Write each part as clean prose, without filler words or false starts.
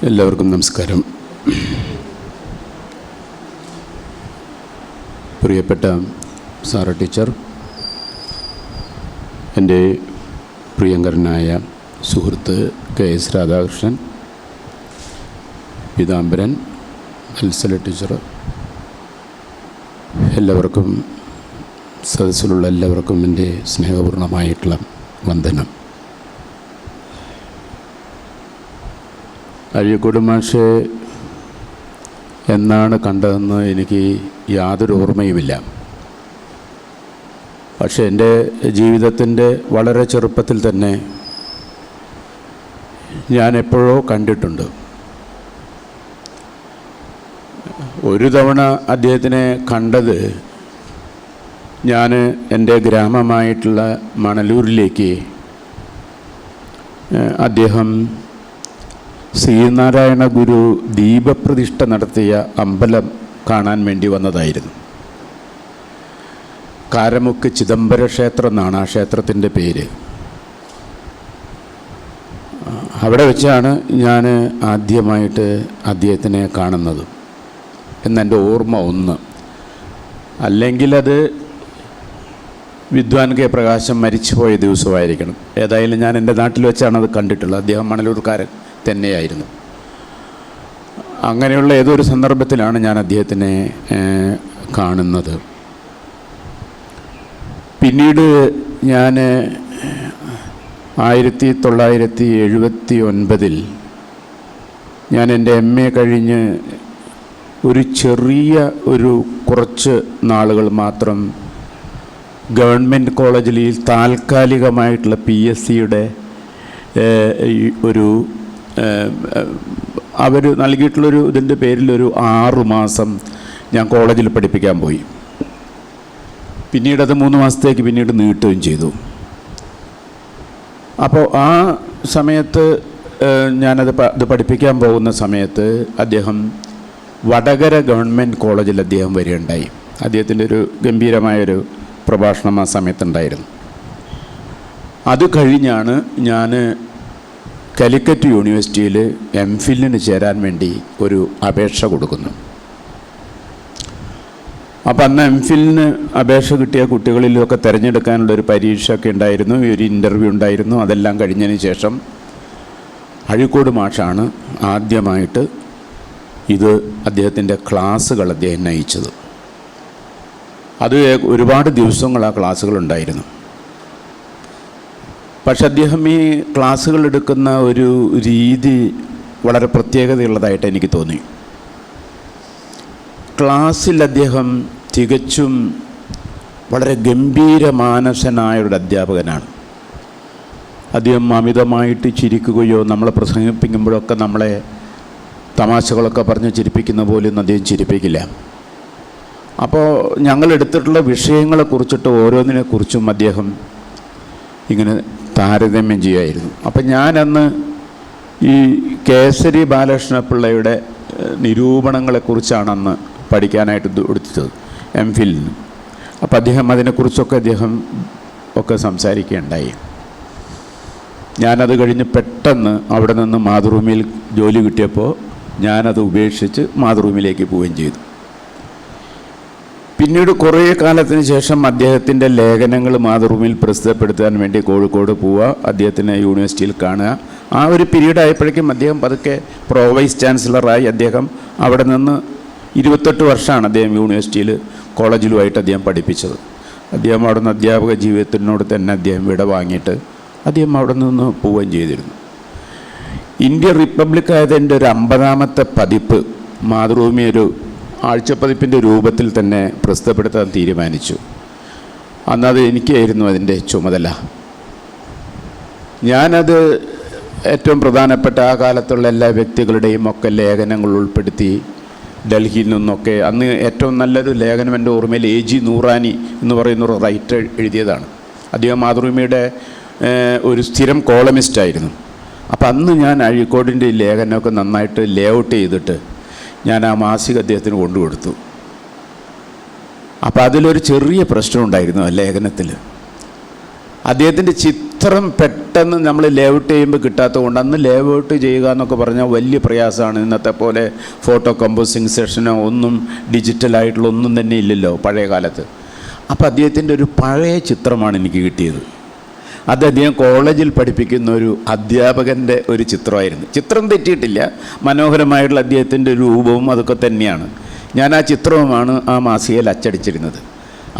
എല്ലാവർക്കും നമസ്കാരം. പ്രിയപ്പെട്ട സാറ ടീച്ചർ, എൻ്റെ പ്രിയങ്കരനായ സുഹൃത്ത് KS രാധാകൃഷ്ണൻ, പീതാംബരൻ, വത്സല ടീച്ചർ, എല്ലാവർക്കും, സദസ്സിലുള്ള എല്ലാവർക്കും എൻ്റെ സ്നേഹപൂർണ്ണമായിട്ടുള്ള വന്ദനം. അഴീക്കോട് മാഷെ എന്നാണ് കണ്ടതെന്ന് എനിക്ക് യാതൊരു ഓർമ്മയുമില്ല. പക്ഷേ എൻ്റെ ജീവിതത്തിൻ്റെ വളരെ ചെറുപ്പത്തിൽ തന്നെ ഞാൻ എപ്പോഴോ കണ്ടിട്ടുണ്ട്. ഒരു തവണ അദ്ദേഹത്തിനെ കണ്ടത് ഞാൻ എൻ്റെ ഗ്രാമമായിട്ടുള്ള മണലൂരിലേക്ക് അദ്ദേഹം ശ്രീനാരായണ ഗുരു ദീപപ്രതിഷ്ഠ നടത്തിയ അമ്പലം കാണാൻ വേണ്ടി വന്നതായിരുന്നു. കാരമുക്ക് ചിദംബര ക്ഷേത്രം എന്നാണ് ആ ക്ഷേത്രത്തിൻ്റെ പേര്. അവിടെ വെച്ചാണ് ഞാൻ ആദ്യമായിട്ട് അദ്ദേഹത്തിനെ കാണുന്നത് എന്നെൻ്റെ ഓർമ്മ ഒന്ന്. അല്ലെങ്കിൽ അത് വിദ്വാൻ കെ പ്രകാശം മരിച്ചുപോയ ദിവസമായിരിക്കണം. ഏതായാലും ഞാൻ എൻ്റെ നാട്ടിൽ വെച്ചാണ് അത് കണ്ടിട്ടുള്ളത്. അദ്ദേഹം മണലൂർക്കാരൻ തന്നെയായിരുന്നു. അങ്ങനെയുള്ള ഏതൊരു സന്ദർഭത്തിലാണ് ഞാൻ അദ്ദേഹത്തിനെ കാണുന്നത്. പിന്നീട് ഞാൻ 1979 ഞാൻ എൻ്റെ MA കഴിഞ്ഞ് കുറച്ച് നാളുകൾ മാത്രം ഗവൺമെൻറ് കോളേജിൽ താൽക്കാലികമായിട്ടുള്ള PSCയുടെ അവർ നൽകിയിട്ടുള്ളൊരു ഇതിൻ്റെ പേരിലൊരു 6 മാസം ഞാൻ കോളേജിൽ പഠിപ്പിക്കാൻ പോയി. പിന്നീടത് 3 മാസത്തേക്ക് പിന്നീട് നീട്ടുകയും ചെയ്തു. അപ്പോൾ ആ സമയത്ത് ഇത് പഠിപ്പിക്കാൻ പോകുന്ന സമയത്ത് അദ്ദേഹം വടകര ഗവൺമെൻറ് കോളേജിൽ അദ്ദേഹം വരികയുണ്ടായി. അദ്ദേഹത്തിൻ്റെ ഒരു ഗംഭീരമായൊരു പ്രഭാഷണം ആ സമയത്തുണ്ടായിരുന്നു. അത് കഴിഞ്ഞാണ് ഞാൻ കാലിക്കറ്റ് യൂണിവേഴ്സിറ്റിയിൽ MPhilന് ചേരാൻ വേണ്ടി ഒരു അപേക്ഷ കൊടുക്കുന്നു. അപ്പോൾ അന്ന് MPhilന് അപേക്ഷ കിട്ടിയ കുട്ടികളിലൊക്കെ തിരഞ്ഞെടുക്കാനുള്ളൊരു പരീക്ഷയൊക്കെ ഉണ്ടായിരുന്നു, ഒരു ഇൻ്റർവ്യൂ ഉണ്ടായിരുന്നു. അതെല്ലാം കഴിഞ്ഞതിന് ശേഷം അഴീക്കോട് മാഷാണ് ആദ്യമായിട്ട് അദ്ദേഹത്തിൻ്റെ ക്ലാസ്സുകൾ അദ്ദേഹം നയിച്ചത്. അത് ഒരുപാട് ദിവസങ്ങൾ ആ ക്ലാസ്സുകളുണ്ടായിരുന്നു. പക്ഷെ അദ്ദേഹം ഈ ക്ലാസ്സുകൾ എടുക്കുന്ന ഒരു രീതി വളരെ പ്രത്യേകതയുള്ളതായിട്ട് എനിക്ക് തോന്നി. ക്ലാസ്സിൽ അദ്ദേഹം തികച്ചും വളരെ ഗംഭീര മാനസനായൊരു അധ്യാപകനാണ്. അദ്ദേഹം അമിതമായിട്ട് ചിരിക്കുകയോ നമ്മളെ പ്രസംഗിപ്പിക്കുമ്പോഴൊക്കെ നമ്മളെ തമാശകളൊക്കെ പറഞ്ഞ് ചിരിപ്പിക്കുന്ന പോലെയൊന്നും അദ്ദേഹം ചിരിപ്പിക്കില്ല. അപ്പോൾ ഞങ്ങളെടുത്തിട്ടുള്ള വിഷയങ്ങളെക്കുറിച്ചിട്ട് ഓരോന്നിനെക്കുറിച്ചും അദ്ദേഹം ഇങ്ങനെ താരതമ്യം ചെയ്യുമായിരുന്നു. അപ്പം ഞാനന്ന് ഈ കേസരി ബാലകൃഷ്ണപിള്ളയുടെ നിരൂപണങ്ങളെക്കുറിച്ചാണ് അന്ന് പഠിക്കാനായിട്ട് എടുത്തത് MPhilന്. അപ്പം അതിനെക്കുറിച്ചൊക്കെ അദ്ദേഹം സംസാരിക്കുകയുണ്ടായി. ഞാനത് കഴിഞ്ഞ് പെട്ടെന്ന് അവിടെ നിന്ന് മാതൃഭൂമിയിൽ ജോലി കിട്ടിയപ്പോൾ ഞാനത് ഉപേക്ഷിച്ച് മാതൃഭൂമിയിലേക്ക് പോവുകയും ചെയ്തു. പിന്നീട് കുറേ കാലത്തിന് ശേഷം അദ്ദേഹത്തിൻ്റെ ലേഖനങ്ങൾ മാതൃഭൂമിയിൽ പ്രസിദ്ധപ്പെടുത്താൻ വേണ്ടി കോഴിക്കോട് പോവുക, അദ്ദേഹത്തിനെ യൂണിവേഴ്സിറ്റിയിൽ കാണുക. ആ ഒരു പീരീഡ് ആയപ്പോഴേക്കും അദ്ദേഹം പതുക്കെ വൈസ് ചാൻസലറായി. അദ്ദേഹം അവിടെ നിന്ന് 28 വർഷമാണ് അദ്ദേഹം യൂണിവേഴ്സിറ്റിയിൽ കോളേജിലുമായിട്ട് അദ്ദേഹം പഠിപ്പിച്ചത്. അദ്ദേഹം അവിടെ നിന്ന് അധ്യാപക ജീവിതത്തിനോട് തന്നെ അദ്ദേഹം വിട വാങ്ങിയിട്ട് അദ്ദേഹം അവിടെ നിന്ന് പോവുകയും ചെയ്തിരുന്നു. ഇന്ത്യ റിപ്പബ്ലിക്കായതിൻ്റെ ഒരു 50ാമത്തെ പതിപ്പ് മാതൃഭൂമി ഒരു ആഴ്ചപ്പതിപ്പിൻ്റെ രൂപത്തിൽ തന്നെ പ്രസിദ്ധപ്പെടുത്താൻ തീരുമാനിച്ചു. അന്നത് എനിക്കായിരുന്നു അതിൻ്റെ ചുമതല. ഞാനത് ഏറ്റവും പ്രധാനപ്പെട്ട ആ കാലത്തുള്ള എല്ലാ വ്യക്തികളുടെയും ഒക്കെ ലേഖനങ്ങൾ ഉൾപ്പെടുത്തി ഡൽഹിയിൽ നിന്നൊക്കെ. അന്ന് ഏറ്റവും നല്ലൊരു ലേഖനം എൻ്റെ ഓർമ്മയിൽ AG നൂറാനി എന്ന് പറയുന്നൊരു റൈറ്റർ എഴുതിയതാണ്. അദ്ദേഹം മാതൃഭൂമിയുടെ ഒരു സ്ഥിരം കോളമിസ്റ്റായിരുന്നു. അപ്പം അന്ന് ഞാൻ അഴീക്കോടിൻ്റെ ഈ ലേഖനമൊക്കെ നന്നായിട്ട് ലേഔട്ട് ചെയ്തിട്ട് ഞാൻ ആ മാസിക അദ്ദേഹത്തിന് കൊണ്ടുകൊടുത്തു. അപ്പോൾ അതിലൊരു ചെറിയ പ്രശ്നമുണ്ടായിരുന്നു ആ ലേഖനത്തിൽ. അദ്ദേഹത്തിൻ്റെ ചിത്രം പെട്ടെന്ന് നമ്മൾ ലേഔട്ട് ചെയ്യുമ്പോൾ കിട്ടാത്തത് കൊണ്ട്, അന്ന് ലേഔട്ട് ചെയ്യുക എന്നൊക്കെ പറഞ്ഞാൽ വലിയ പ്രയാസമാണ്. ഇന്നത്തെ പോലെ ഫോട്ടോ കമ്പോസിങ് സെഷനോ ഒന്നും ഡിജിറ്റലായിട്ടുള്ള ഒന്നും തന്നെ ഇല്ലല്ലോ പഴയ കാലത്ത്. അപ്പോൾ അദ്ദേഹത്തിൻ്റെ ഒരു പഴയ ചിത്രമാണ് എനിക്ക് കിട്ടിയത്. അത് അദ്ദേഹം കോളേജിൽ പഠിപ്പിക്കുന്ന ഒരു അധ്യാപകൻ്റെ ഒരു ചിത്രമായിരുന്നു. ചിത്രം തെറ്റിയിട്ടില്ല, മനോഹരമായിട്ടുള്ള അദ്ദേഹത്തിൻ്റെ രൂപവും അതൊക്കെ തന്നെയാണ്. ഞാൻ ആ ചിത്രവുമാണ് ആ മാസികയിൽ അച്ചടിച്ചിരുന്നത്.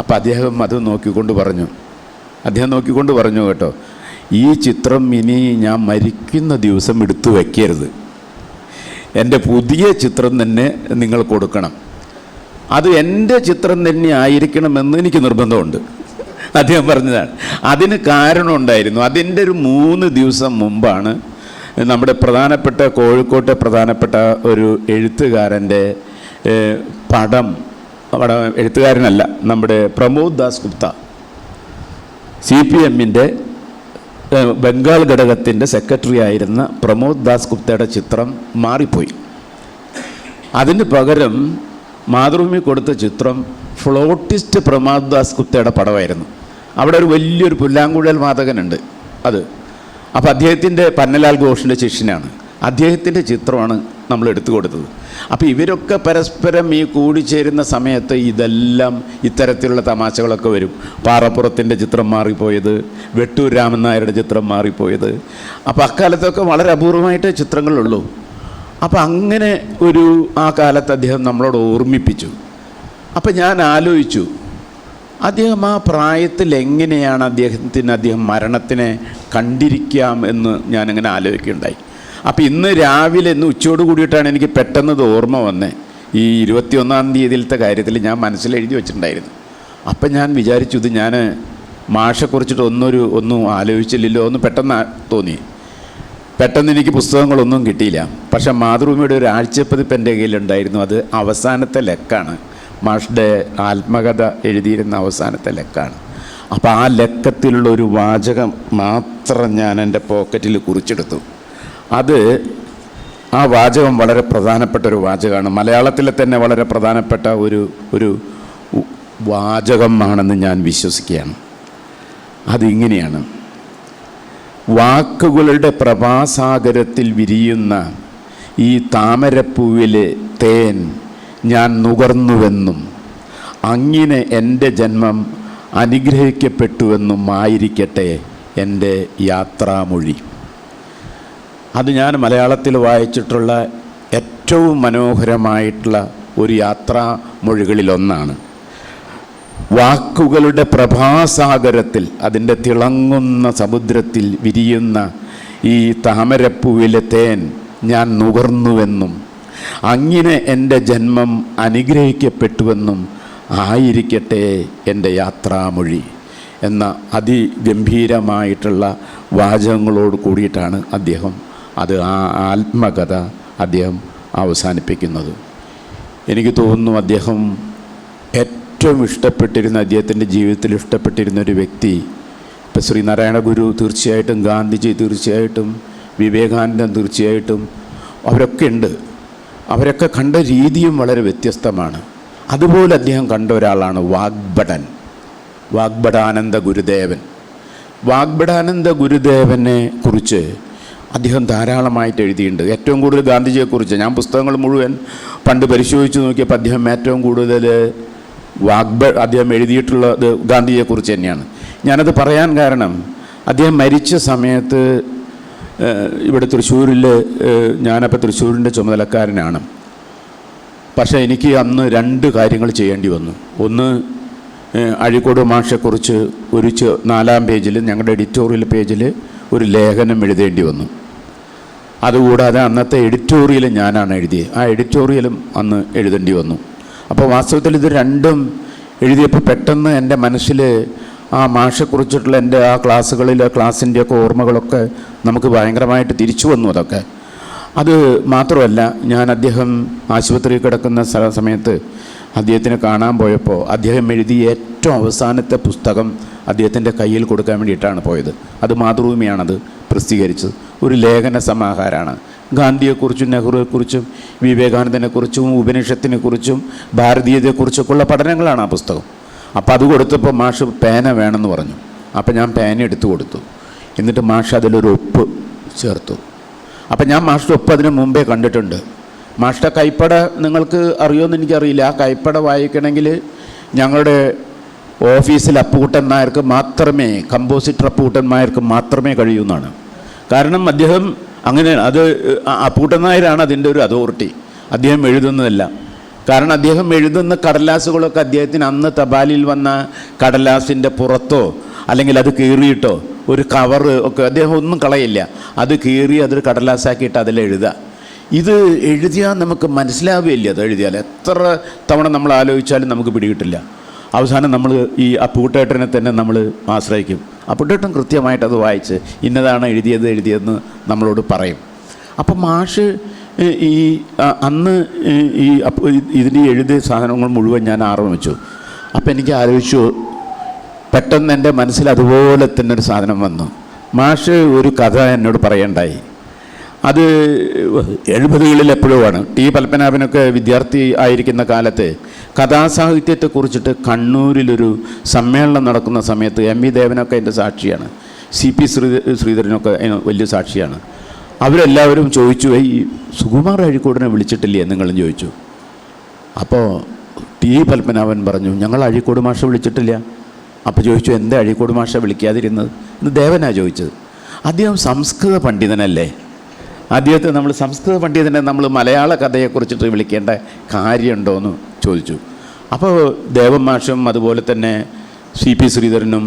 അപ്പോൾ അദ്ദേഹം അത് നോക്കിക്കൊണ്ട് പറഞ്ഞു കേട്ടോ, ഈ ചിത്രം ഇനി ഞാൻ മരിക്കുന്ന ദിവസം എടുത്തു വയ്ക്കരുത്, എൻ്റെ പുതിയ ചിത്രം തന്നെ നിങ്ങൾ കൊടുക്കണം, അത് എൻ്റെ ചിത്രം തന്നെ ആയിരിക്കണമെന്ന് എനിക്ക് നിർബന്ധമുണ്ട്. അദ്ദേഹം പറഞ്ഞതാണ്. അതിന് കാരണമുണ്ടായിരുന്നു. അതിൻ്റെ ഒരു 3 ദിവസം മുമ്പാണ് നമ്മുടെ പ്രധാനപ്പെട്ട കോഴിക്കോട്ടെ പ്രധാനപ്പെട്ട ഒരു എഴുത്തുകാരൻ്റെ പടം, എഴുത്തുകാരനല്ല, നമ്മുടെ പ്രമോദ് ദാസ് ഗുപ്ത, CPMൻ്റെ ബംഗാൾ ഘടകത്തിൻ്റെ സെക്രട്ടറി ആയിരുന്ന പ്രമോദ് ദാസ് ഗുപ്തയുടെ ചിത്രം മാറിപ്പോയി. അതിന് പകരം മാതൃഭൂമി കൊടുത്ത ചിത്രം ഫ്ലോട്ടിസ്റ്റ് പ്രമോദ് ദാസ് ഗുപ്തയുടെ പടമായിരുന്നു. അവിടെ ഒരു വലിയൊരു പുല്ലാങ്കുഴൽ വാദകനുണ്ട്. അപ്പോൾ അദ്ദേഹത്തിൻ്റെ പന്നലാൽ ഘോഷിൻ്റെ ശിഷ്യനാണ്. അദ്ദേഹത്തിൻ്റെ ചിത്രമാണ് നമ്മൾ എടുത്തു കൊടുത്തത്. അപ്പോൾ ഇവരൊക്കെ പരസ്പരം ഈ കൂടിച്ചേരുന്ന സമയത്ത് ഇതെല്ലാം ഇത്തരത്തിലുള്ള തമാശകളൊക്കെ വരും. പാറപ്പുറത്തിൻ്റെ ചിത്രം മാറിപ്പോയത്, വെട്ടൂർ രാമൻ നായരുടെ ചിത്രം മാറിപ്പോയത്. അപ്പോൾ അക്കാലത്തൊക്കെ വളരെ അപൂർവമായിട്ട് ചിത്രങ്ങളുള്ളൂ. അപ്പോൾ അങ്ങനെ ആ കാലത്ത് അദ്ദേഹം നമ്മളോട് ഓർമ്മിപ്പിച്ചു. അപ്പോൾ ഞാൻ ആലോചിച്ചു, അദ്ദേഹം ആ പ്രായത്തിൽ എങ്ങനെയാണ് അദ്ദേഹം മരണത്തിനെ കണ്ടിരിക്കാം എന്ന് ഞാനിങ്ങനെ ആലോചിക്കുകയുണ്ടായി. അപ്പോൾ ഇന്ന് രാവിലെ ഉച്ചയോട് കൂടിയിട്ടാണ് എനിക്ക് പെട്ടെന്ന് ഓർമ്മ വന്നത്. ഈ 21-ാം തീയതിയിലത്തെ കാര്യത്തിൽ ഞാൻ മനസ്സിലെഴുതി വെച്ചിട്ടുണ്ടായിരുന്നു. അപ്പം ഞാൻ വിചാരിച്ചു, ഇത് ഞാൻ മാഷെക്കുറിച്ചിട്ട് ഒന്നും ആലോചിച്ചില്ലല്ലോ എന്ന് പെട്ടെന്ന് തോന്നി. പെട്ടെന്ന് എനിക്ക് പുസ്തകങ്ങളൊന്നും കിട്ടിയില്ല. പക്ഷേ മാതൃഭൂമിയുടെ ഒരു ആഴ്ചപ്പതിപ്പ് എൻ്റെ കയ്യിലുണ്ടായിരുന്നു. അത് അവസാനത്തെ ലക്കാണ്, മാഷുടെ ആത്മകഥ എഴുതിയിരുന്ന അവസാനത്തെ ലക്കാണ്. അപ്പോൾ ആ ലക്കത്തിലുള്ളൊരു വാചകം മാത്രം ഞാൻ എൻ്റെ പോക്കറ്റിൽ കുറിച്ചെടുത്തു. ആ വാചകം വളരെ പ്രധാനപ്പെട്ട ഒരു വാചകമാണ്. മലയാളത്തിലെ തന്നെ വളരെ പ്രധാനപ്പെട്ട ഒരു വാചകമാണെന്ന് ഞാൻ വിശ്വസിക്കുകയാണ്. അതിങ്ങനെയാണ്: വാക്കുകളുടെ പ്രഭാസാഗരത്തിൽ വിരിയുന്ന ഈ താമരപ്പൂവിലെ തേൻ ഞാൻ നുകർന്നുവെന്നും അങ്ങനെ എൻ്റെ ജന്മം അനുഗ്രഹിക്കപ്പെട്ടുവെന്നും ആയിരിക്കട്ടെ എൻ്റെ യാത്രാമൊഴി. അത് ഞാൻ മലയാളത്തിൽ വായിച്ചിട്ടുള്ള ഏറ്റവും മനോഹരമായിട്ടുള്ള ഒരു യാത്രാമൊഴികളിലൊന്നാണ്. വാക്കുകളുടെ പ്രഭാസാഗരത്തിൽ, അതിൻ്റെ തിളങ്ങുന്ന സമുദ്രത്തിൽ വിരിയുന്ന ഈ താമരപ്പൂവിലെ തേൻ ഞാൻ നുകർന്നുവെന്നും അങ്ങനെ എൻ്റെ ജന്മം അനുഗ്രഹിക്കപ്പെട്ടുവെന്നും ആയിരിക്കട്ടെ എൻ്റെ യാത്രാമൊഴി എന്ന അതിഗംഭീരമായിട്ടുള്ള വാചകങ്ങളോട് കൂടിയിട്ടാണ് അദ്ദേഹം ആ ആത്മകഥ അദ്ദേഹം അവസാനിപ്പിക്കുന്നത്. എനിക്ക് തോന്നുന്നു അദ്ദേഹം ഏറ്റവും ഇഷ്ടപ്പെട്ടിരുന്ന, അദ്ദേഹത്തിൻ്റെ ജീവിതത്തിൽ ഇഷ്ടപ്പെട്ടിരുന്ന ഒരു വ്യക്തി ഇപ്പോൾ ശ്രീനാരായണ ഗുരു തീർച്ചയായിട്ടും, ഗാന്ധിജി തീർച്ചയായിട്ടും, വിവേകാനന്ദൻ തീർച്ചയായിട്ടും, അവരൊക്കെ ഉണ്ട്. അവരൊക്കെ കണ്ട രീതിയും വളരെ വ്യത്യസ്തമാണ്. അതുപോലെ അദ്ദേഹം കണ്ട ഒരാളാണ് വാഗ്ഭടാനന്ദ ഗുരുദേവൻ. വാഗ്ഭടാനന്ദ ഗുരുദേവനെ കുറിച്ച് അദ്ദേഹം ധാരാളമായിട്ട് എഴുതിയിട്ടുണ്ട്. ഏറ്റവും കൂടുതൽ ഗാന്ധിജിയെക്കുറിച്ച് ഞാൻ പുസ്തകങ്ങൾ മുഴുവൻ പണ്ട് പരിശോധിച്ച് നോക്കിയപ്പോൾ അദ്ദേഹം ഏറ്റവും കൂടുതൽ അദ്ദേഹം എഴുതിയിട്ടുള്ളത് ഗാന്ധിജിയെക്കുറിച്ച് തന്നെയാണ്. ഞാനത് പറയാൻ കാരണം, അദ്ദേഹം മരിച്ച സമയത്ത് ഇവിടെ തൃശ്ശൂരിൽ, ഞാനപ്പോൾ തൃശ്ശൂരിൻ്റെ ചുമതലക്കാരനാണ്. പക്ഷേ എനിക്ക് അന്ന് 2 കാര്യങ്ങൾ ചെയ്യേണ്ടി വന്നു. ഒന്ന്, അഴീക്കോട് മാഷെക്കുറിച്ച് ഒരു 4-ാം പേജിൽ, ഞങ്ങളുടെ എഡിറ്റോറിയൽ പേജിൽ ഒരു ലേഖനം എഴുതേണ്ടി വന്നു. അതുകൂടാതെ അന്നത്തെ എഡിറ്റോറിയൽ ഞാനാണ് എഴുതിയത്. ആ എഡിറ്റോറിയലും അന്ന് എഴുതേണ്ടി വന്നു. അപ്പോൾ വാസ്തവത്തിൽ ഇത് 2ഉം എഴുതിയപ്പോൾ പെട്ടെന്ന് എൻ്റെ മനസ്സിൽ ആ മാഷെക്കുറിച്ചിട്ടുള്ള എൻ്റെ ആ ക്ലാസ്സിൻ്റെയൊക്കെ ഓർമ്മകളൊക്കെ നമുക്ക് ഭയങ്കരമായിട്ട് തിരിച്ചു വന്നു. അതൊക്കെ അത് മാത്രമല്ല, ഞാൻ അദ്ദേഹം ആശുപത്രിയിൽ കിടക്കുന്ന സമയത്ത് അദ്ദേഹത്തിനെ കാണാൻ പോയപ്പോൾ അദ്ദേഹം എഴുതിയ ഏറ്റവും അവസാനത്തെ പുസ്തകം അദ്ദേഹത്തിൻ്റെ കയ്യിൽ കൊടുക്കാൻ വേണ്ടിയിട്ടാണ് പോയത്. അത് മാതൃഭൂമിയാണത് പ്രസിദ്ധീകരിച്ചത്. ഒരു ലേഖന സമാഹാരമാണ്. ഗാന്ധിയെക്കുറിച്ചും നെഹ്റുവെക്കുറിച്ചും വിവേകാനന്ദനെക്കുറിച്ചും ഉപനിഷത്തിനെക്കുറിച്ചും ഭാരതീയതയെക്കുറിച്ചൊക്കെയുള്ള പഠനങ്ങളാണ് ആ പുസ്തകം. അപ്പോൾ അത് കൊടുത്തപ്പോൾ മാഷ് പേന വേണമെന്ന് പറഞ്ഞു. അപ്പോൾ ഞാൻ പേന എടുത്തു കൊടുത്തു. എന്നിട്ട് മാഷ് അതിലൊരു ഒപ്പ് ചേർത്തു. അപ്പം ഞാൻ മാഷിൻ്റെ ഒപ്പ് അതിന് മുമ്പേ കണ്ടിട്ടുണ്ട്. മാഷിൻ്റെ കൈപ്പട നിങ്ങൾക്ക് അറിയുമെന്ന് എനിക്കറിയില്ല. ആ കൈപ്പട വായിക്കണമെങ്കിൽ ഞങ്ങളുടെ ഓഫീസിൽ അപ്പുകുട്ടൻ നായർക്ക് മാത്രമേ, കമ്പോസിറ്റർ അപ്പുകുട്ടൻ നായർക്ക് മാത്രമേ കഴിയൂന്നാണ്. കാരണം അദ്ദേഹം അങ്ങനെയാണ്. അത് അപ്പുകുട്ടൻ നായരാണ് അതിൻ്റെ ഒരു അതോറിറ്റി. അദ്ദേഹം എഴുതുന്നതല്ല. കാരണം അദ്ദേഹം എഴുതുന്ന കടലാസുകളൊക്കെ അദ്ദേഹത്തിന് അന്ന് തപാലിൽ വന്ന കടലാസിൻ്റെ പുറത്തോ അല്ലെങ്കിൽ അത് കീറിയിട്ടോ ഒരു കവറ് ഒക്കെ അദ്ദേഹം ഒന്നും കളയില്ല. അത് കീറി അതൊരു കടലാസാക്കിയിട്ട് അതിലെഴുതുക. ഇത് എഴുതിയാൽ നമുക്ക് മനസ്സിലാവുകയില്ല. അത് എഴുതിയാൽ എത്ര തവണ നമ്മൾ ആലോചിച്ചാലും നമുക്ക് പിടികിട്ടില്ല. അവസാനം നമ്മൾ ഈ അപ്പുകുട്ടേട്ടനെ തന്നെ നമ്മൾ ആശ്രയിക്കും. അപ്പുകുട്ടേട്ടൻ കൃത്യമായിട്ട് അത് വായിച്ച് ഇന്നതാണ് എഴുതിയതെന്ന് നമ്മളോട് പറയും. അപ്പം മാഷ് ഈ അന്ന് ഈ ഇതിൻ്റെ എഴുതിയ സാധനങ്ങൾ മുഴുവൻ ഞാൻ ആരംഭിച്ചു. അപ്പം എനിക്ക് ആലോചിച്ചു, പെട്ടെന്ന് എൻ്റെ മനസ്സിൽ അതുപോലെ തന്നെ ഒരു സാധനം വന്നു. മാഷ് ഒരു കഥ എന്നോട് പറയണ്ടായി. അത് 70കളിൽ എപ്പോഴുമാണ്. ടി പത്മനാഭനൊക്കെ വിദ്യാർത്ഥി ആയിരിക്കുന്ന കാലത്ത് കഥാസാഹിത്യത്തെക്കുറിച്ചിട്ട് കണ്ണൂരിലൊരു സമ്മേളനം നടക്കുന്ന സമയത്ത് എം.വി. ദേവനൊക്കെ അതിൻ്റെ സാക്ഷിയാണ്, CP ശ്രീധരനൊക്കെ വലിയ സാക്ഷിയാണ്. അവരെല്ലാവരും ചോദിച്ചു, ഈ സുകുമാർ അഴീക്കോടിനെ വിളിച്ചിട്ടില്ലേ നിങ്ങളും ചോദിച്ചു. അപ്പോൾ ടി പത്മനാഭൻ പറഞ്ഞു, ഞങ്ങൾ അഴീക്കോട് മാഷ വിളിച്ചിട്ടില്ല. അപ്പോൾ ചോദിച്ചു, എന്താ അഴീക്കോട് മാഷ വിളിക്കാതിരുന്നത് എന്ന് ദേവനാണ് ചോദിച്ചത്. അദ്ദേഹം സംസ്കൃത പണ്ഡിതനല്ലേ? അദ്ദേഹത്തെ നമ്മൾ സംസ്കൃത പണ്ഡിതനെ നമ്മൾ മലയാള കഥയെക്കുറിച്ചിട്ട് വിളിക്കേണ്ട കാര്യമുണ്ടോയെന്ന് ചോദിച്ചു. അപ്പോൾ ദേവൻ മാഷും അതുപോലെ തന്നെ CP ശ്രീധരനും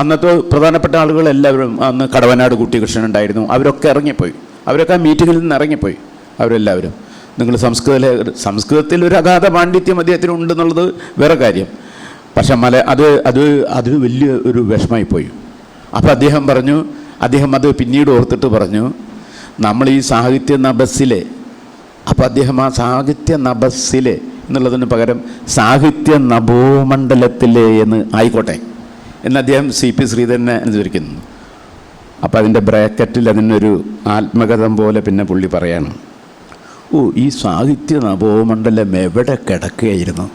അന്നത്തെ പ്രധാനപ്പെട്ട ആളുകളെല്ലാവരും, അന്ന് കടവനാട് കുട്ടികൃഷ്ണൻ ഉണ്ടായിരുന്നു, അവരൊക്കെ ഇറങ്ങിപ്പോയി. അവരൊക്കെ ആ മീറ്റിങ്ങിൽ നിന്ന് ഇറങ്ങിപ്പോയി. അവരെല്ലാവരും നിങ്ങൾ സംസ്കൃതത്തിൽ ഒരു അഗാധ പാണ്ഡിത്യം അദ്ദേഹത്തിന് ഉണ്ടെന്നുള്ളത് വേറെ കാര്യം. പക്ഷെ അത് വലിയ ഒരു വിഷമമായിപ്പോയി. അപ്പോൾ അദ്ദേഹം പറഞ്ഞു, അദ്ദേഹം അത് പിന്നീട് ഓർത്തിട്ട് പറഞ്ഞു, നമ്മൾ ഈ സാഹിത്യ നഭസ്സിലെ, അപ്പോൾ അദ്ദേഹം ആ സാഹിത്യ നഭസ്സിലെ എന്നുള്ളതിന് പകരം സാഹിത്യ നഭോമണ്ഡലത്തിലെ എന്ന് ആയിക്കോട്ടെ എന്ന് അദ്ദേഹം CP ശ്രീധരനെ അനുസരിക്കുന്നു. അപ്പോൾ അതിൻ്റെ ബ്രാക്കറ്റിൽ അതിനൊരു ആത്മകഥം പോലെ പിന്നെ പുള്ളി പറയാണ്, ഈ സാഹിത്യ നഭോമണ്ഡലം എവിടെ കിടക്കുകയായിരുന്നു?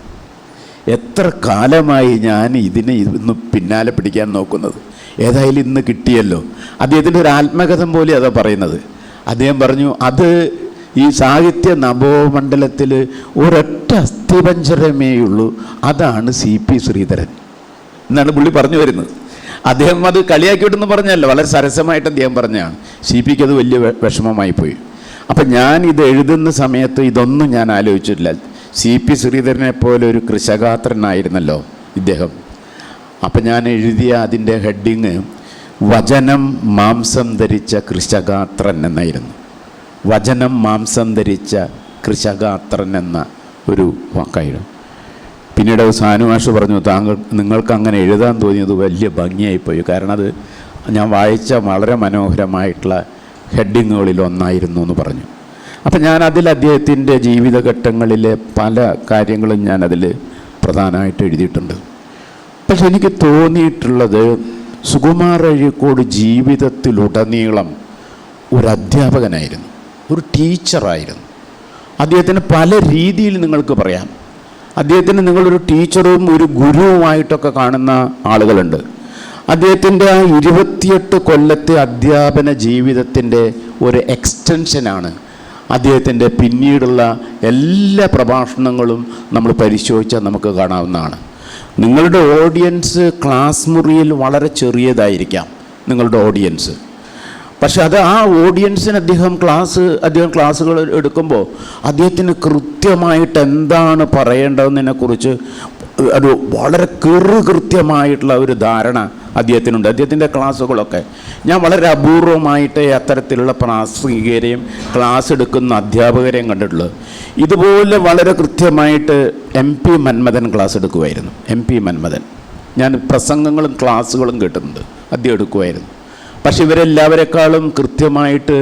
എത്ര കാലമായി ഞാൻ ഇതിനെ ഇന്ന് പിന്നാലെ പിടിക്കാൻ നോക്കുന്നത്. ഏതായാലും ഇന്ന് കിട്ടിയല്ലോ. അദ്ദേഹത്തിൻ്റെ ഒരു ആത്മകഥം പോലെ അതാ പറയുന്നത്. അദ്ദേഹം പറഞ്ഞു, അത് ഈ സാഹിത്യ നഭോമണ്ഡലത്തിൽ ഒരൊറ്റ അസ്ഥിപഞ്ജരമേയുള്ളൂ, അതാണ് CP ശ്രീധരൻ എന്നാണ് പുള്ളി പറഞ്ഞു വരുന്നത്. അദ്ദേഹം അത് കളിയാക്കിയിട്ടെന്ന് പറഞ്ഞല്ല, വളരെ സരസമായിട്ട് അദ്ദേഹം പറഞ്ഞതാണ്. CPക്ക് അത് വലിയ വിഷമമായിപ്പോയി. അപ്പം ഞാൻ ഇത് എഴുതുന്ന സമയത്ത് ഇതൊന്നും ഞാൻ ആലോചിച്ചിട്ടില്ല. CP ശ്രീധരനെ പോലെ ഒരു കൃശഗാത്രനായിരുന്നല്ലോ ഇദ്ദേഹം. അപ്പം ഞാൻ എഴുതിയ അതിൻ്റെ ഹെഡിങ് വചനം മാംസം ധരിച്ച കൃശഗാത്രൻ എന്നായിരുന്നു. വചനം മാംസം ധരിച്ച കൃശഗാത്രൻ എന്ന ഒരു വാക്കായിരുന്നു. പിന്നീട് സാനുമാഷ് പറഞ്ഞു, നിങ്ങൾക്ക് അങ്ങനെ എഴുതാൻ തോന്നിയത് വലിയ ഭംഗിയായിപ്പോയി. കാരണം അത് ഞാൻ വായിച്ച വളരെ മനോഹരമായിട്ടുള്ള ഹെഡിങ്ങുകളിൽ ഒന്നായിരുന്നു എന്ന് പറഞ്ഞു. അപ്പം ഞാൻ അതിൽ അദ്ദേഹത്തിൻ്റെ ജീവിതഘട്ടങ്ങളിലെ പല കാര്യങ്ങളും ഞാനതിൽ പ്രധാനമായിട്ട് എഴുതിയിട്ടുണ്ട്. പക്ഷെ എനിക്ക് തോന്നിയിട്ടുള്ളത്, സുകുമാർ അഴീക്കോട് ജീവിതത്തിലുടനീളം ഒരു അധ്യാപകനായിരുന്നു, ഒരു ടീച്ചറായിരുന്നു. അദ്ദേഹത്തിന് പല രീതിയിൽ നിങ്ങൾക്ക് പറയാം. അദ്ദേഹത്തിന് നിങ്ങളൊരു ടീച്ചറും ഒരു ഗുരുവുമായിട്ടൊക്കെ കാണുന്ന ആളുകളുണ്ട്. അദ്ദേഹത്തിൻ്റെ ആ 28 കൊല്ലത്തെ അധ്യാപന ജീവിതത്തിൻ്റെ ഒരു എക്സ്റ്റൻഷനാണ് അദ്ദേഹത്തിൻ്റെ പിന്നീടുള്ള എല്ലാ പ്രഭാഷണങ്ങളും നമ്മൾ പരിശോധിച്ചാൽ നമുക്ക് കാണാവുന്നതാണ്. നിങ്ങളുടെ ഓഡിയൻസ് ക്ലാസ് മുറിയിൽ വളരെ ചെറിയതായിരിക്കാം നിങ്ങളുടെ ഓഡിയൻസ്. പക്ഷെ അത് ആ ഓഡിയൻസിന് അദ്ദേഹം ക്ലാസ്സുകൾ എടുക്കുമ്പോൾ അദ്ദേഹത്തിന് കൃത്യമായിട്ട് എന്താണ് പറയേണ്ടതെന്നതിനെക്കുറിച്ച് ഒരു വളരെ കൃത്യമായിട്ടുള്ള ഒരു ധാരണ അദ്ദേഹത്തിനുണ്ട്. അദ്ദേഹത്തിൻ്റെ ക്ലാസ്സുകളൊക്കെ ഞാൻ വളരെ അപൂർവമായിട്ട് അത്തരത്തിലുള്ള പ്രാസംഗികരെയും ക്ലാസ് എടുക്കുന്ന അധ്യാപകരെയും കണ്ടിട്ടുള്ളത്. ഇതുപോലെ വളരെ കൃത്യമായിട്ട് MP മന്മഥൻ ക്ലാസ് എടുക്കുമായിരുന്നു. MP മന്മഥൻ ഞാൻ പ്രസംഗങ്ങളും ക്ലാസ്സുകളും കേട്ടിട്ടുണ്ട്, അദ്ദേഹം എടുക്കുമായിരുന്നു. പക്ഷെ ഇവരെല്ലാവരെക്കാളും കൃത്യമായിട്ട്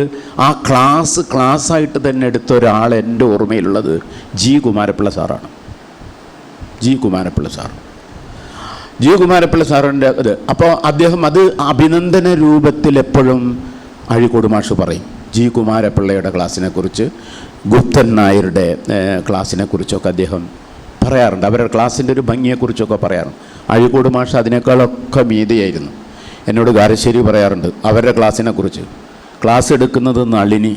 ആ ക്ലാസ്സായിട്ട് തന്നെ എടുത്ത ഒരാൾ എൻ്റെ ഓർമ്മയിലുള്ളത് G. കുമാരപ്പിള്ള സാറാണ്. G. കുമാരപ്പിള്ള സാറിൻ്റെ ഇത്. അപ്പോൾ അദ്ദേഹം അത് അഭിനന്ദന രൂപത്തിൽ എപ്പോഴും അഴീക്കോട് മാഷ് പറയും. G. കുമാരപ്പിള്ളയുടെ ക്ലാസ്സിനെക്കുറിച്ച്, ഗുപ്തൻ നായരുടെ ക്ലാസ്സിനെക്കുറിച്ചൊക്കെ അദ്ദേഹം പറയാറുണ്ട്. അവരുടെ ക്ലാസ്സിൻ്റെ ഒരു ഭംഗിയെക്കുറിച്ചൊക്കെ പറയാറുണ്ട്. അഴീക്കോട് മാഷ് അതിനേക്കാളൊക്കെ മീതിയായിരുന്നു. എന്നോട് കാരശ്ശേരി പറയാറുണ്ട് അവരുടെ ക്ലാസ്സിനെ കുറിച്ച്. ക്ലാസ് എടുക്കുന്നത് നളിനി.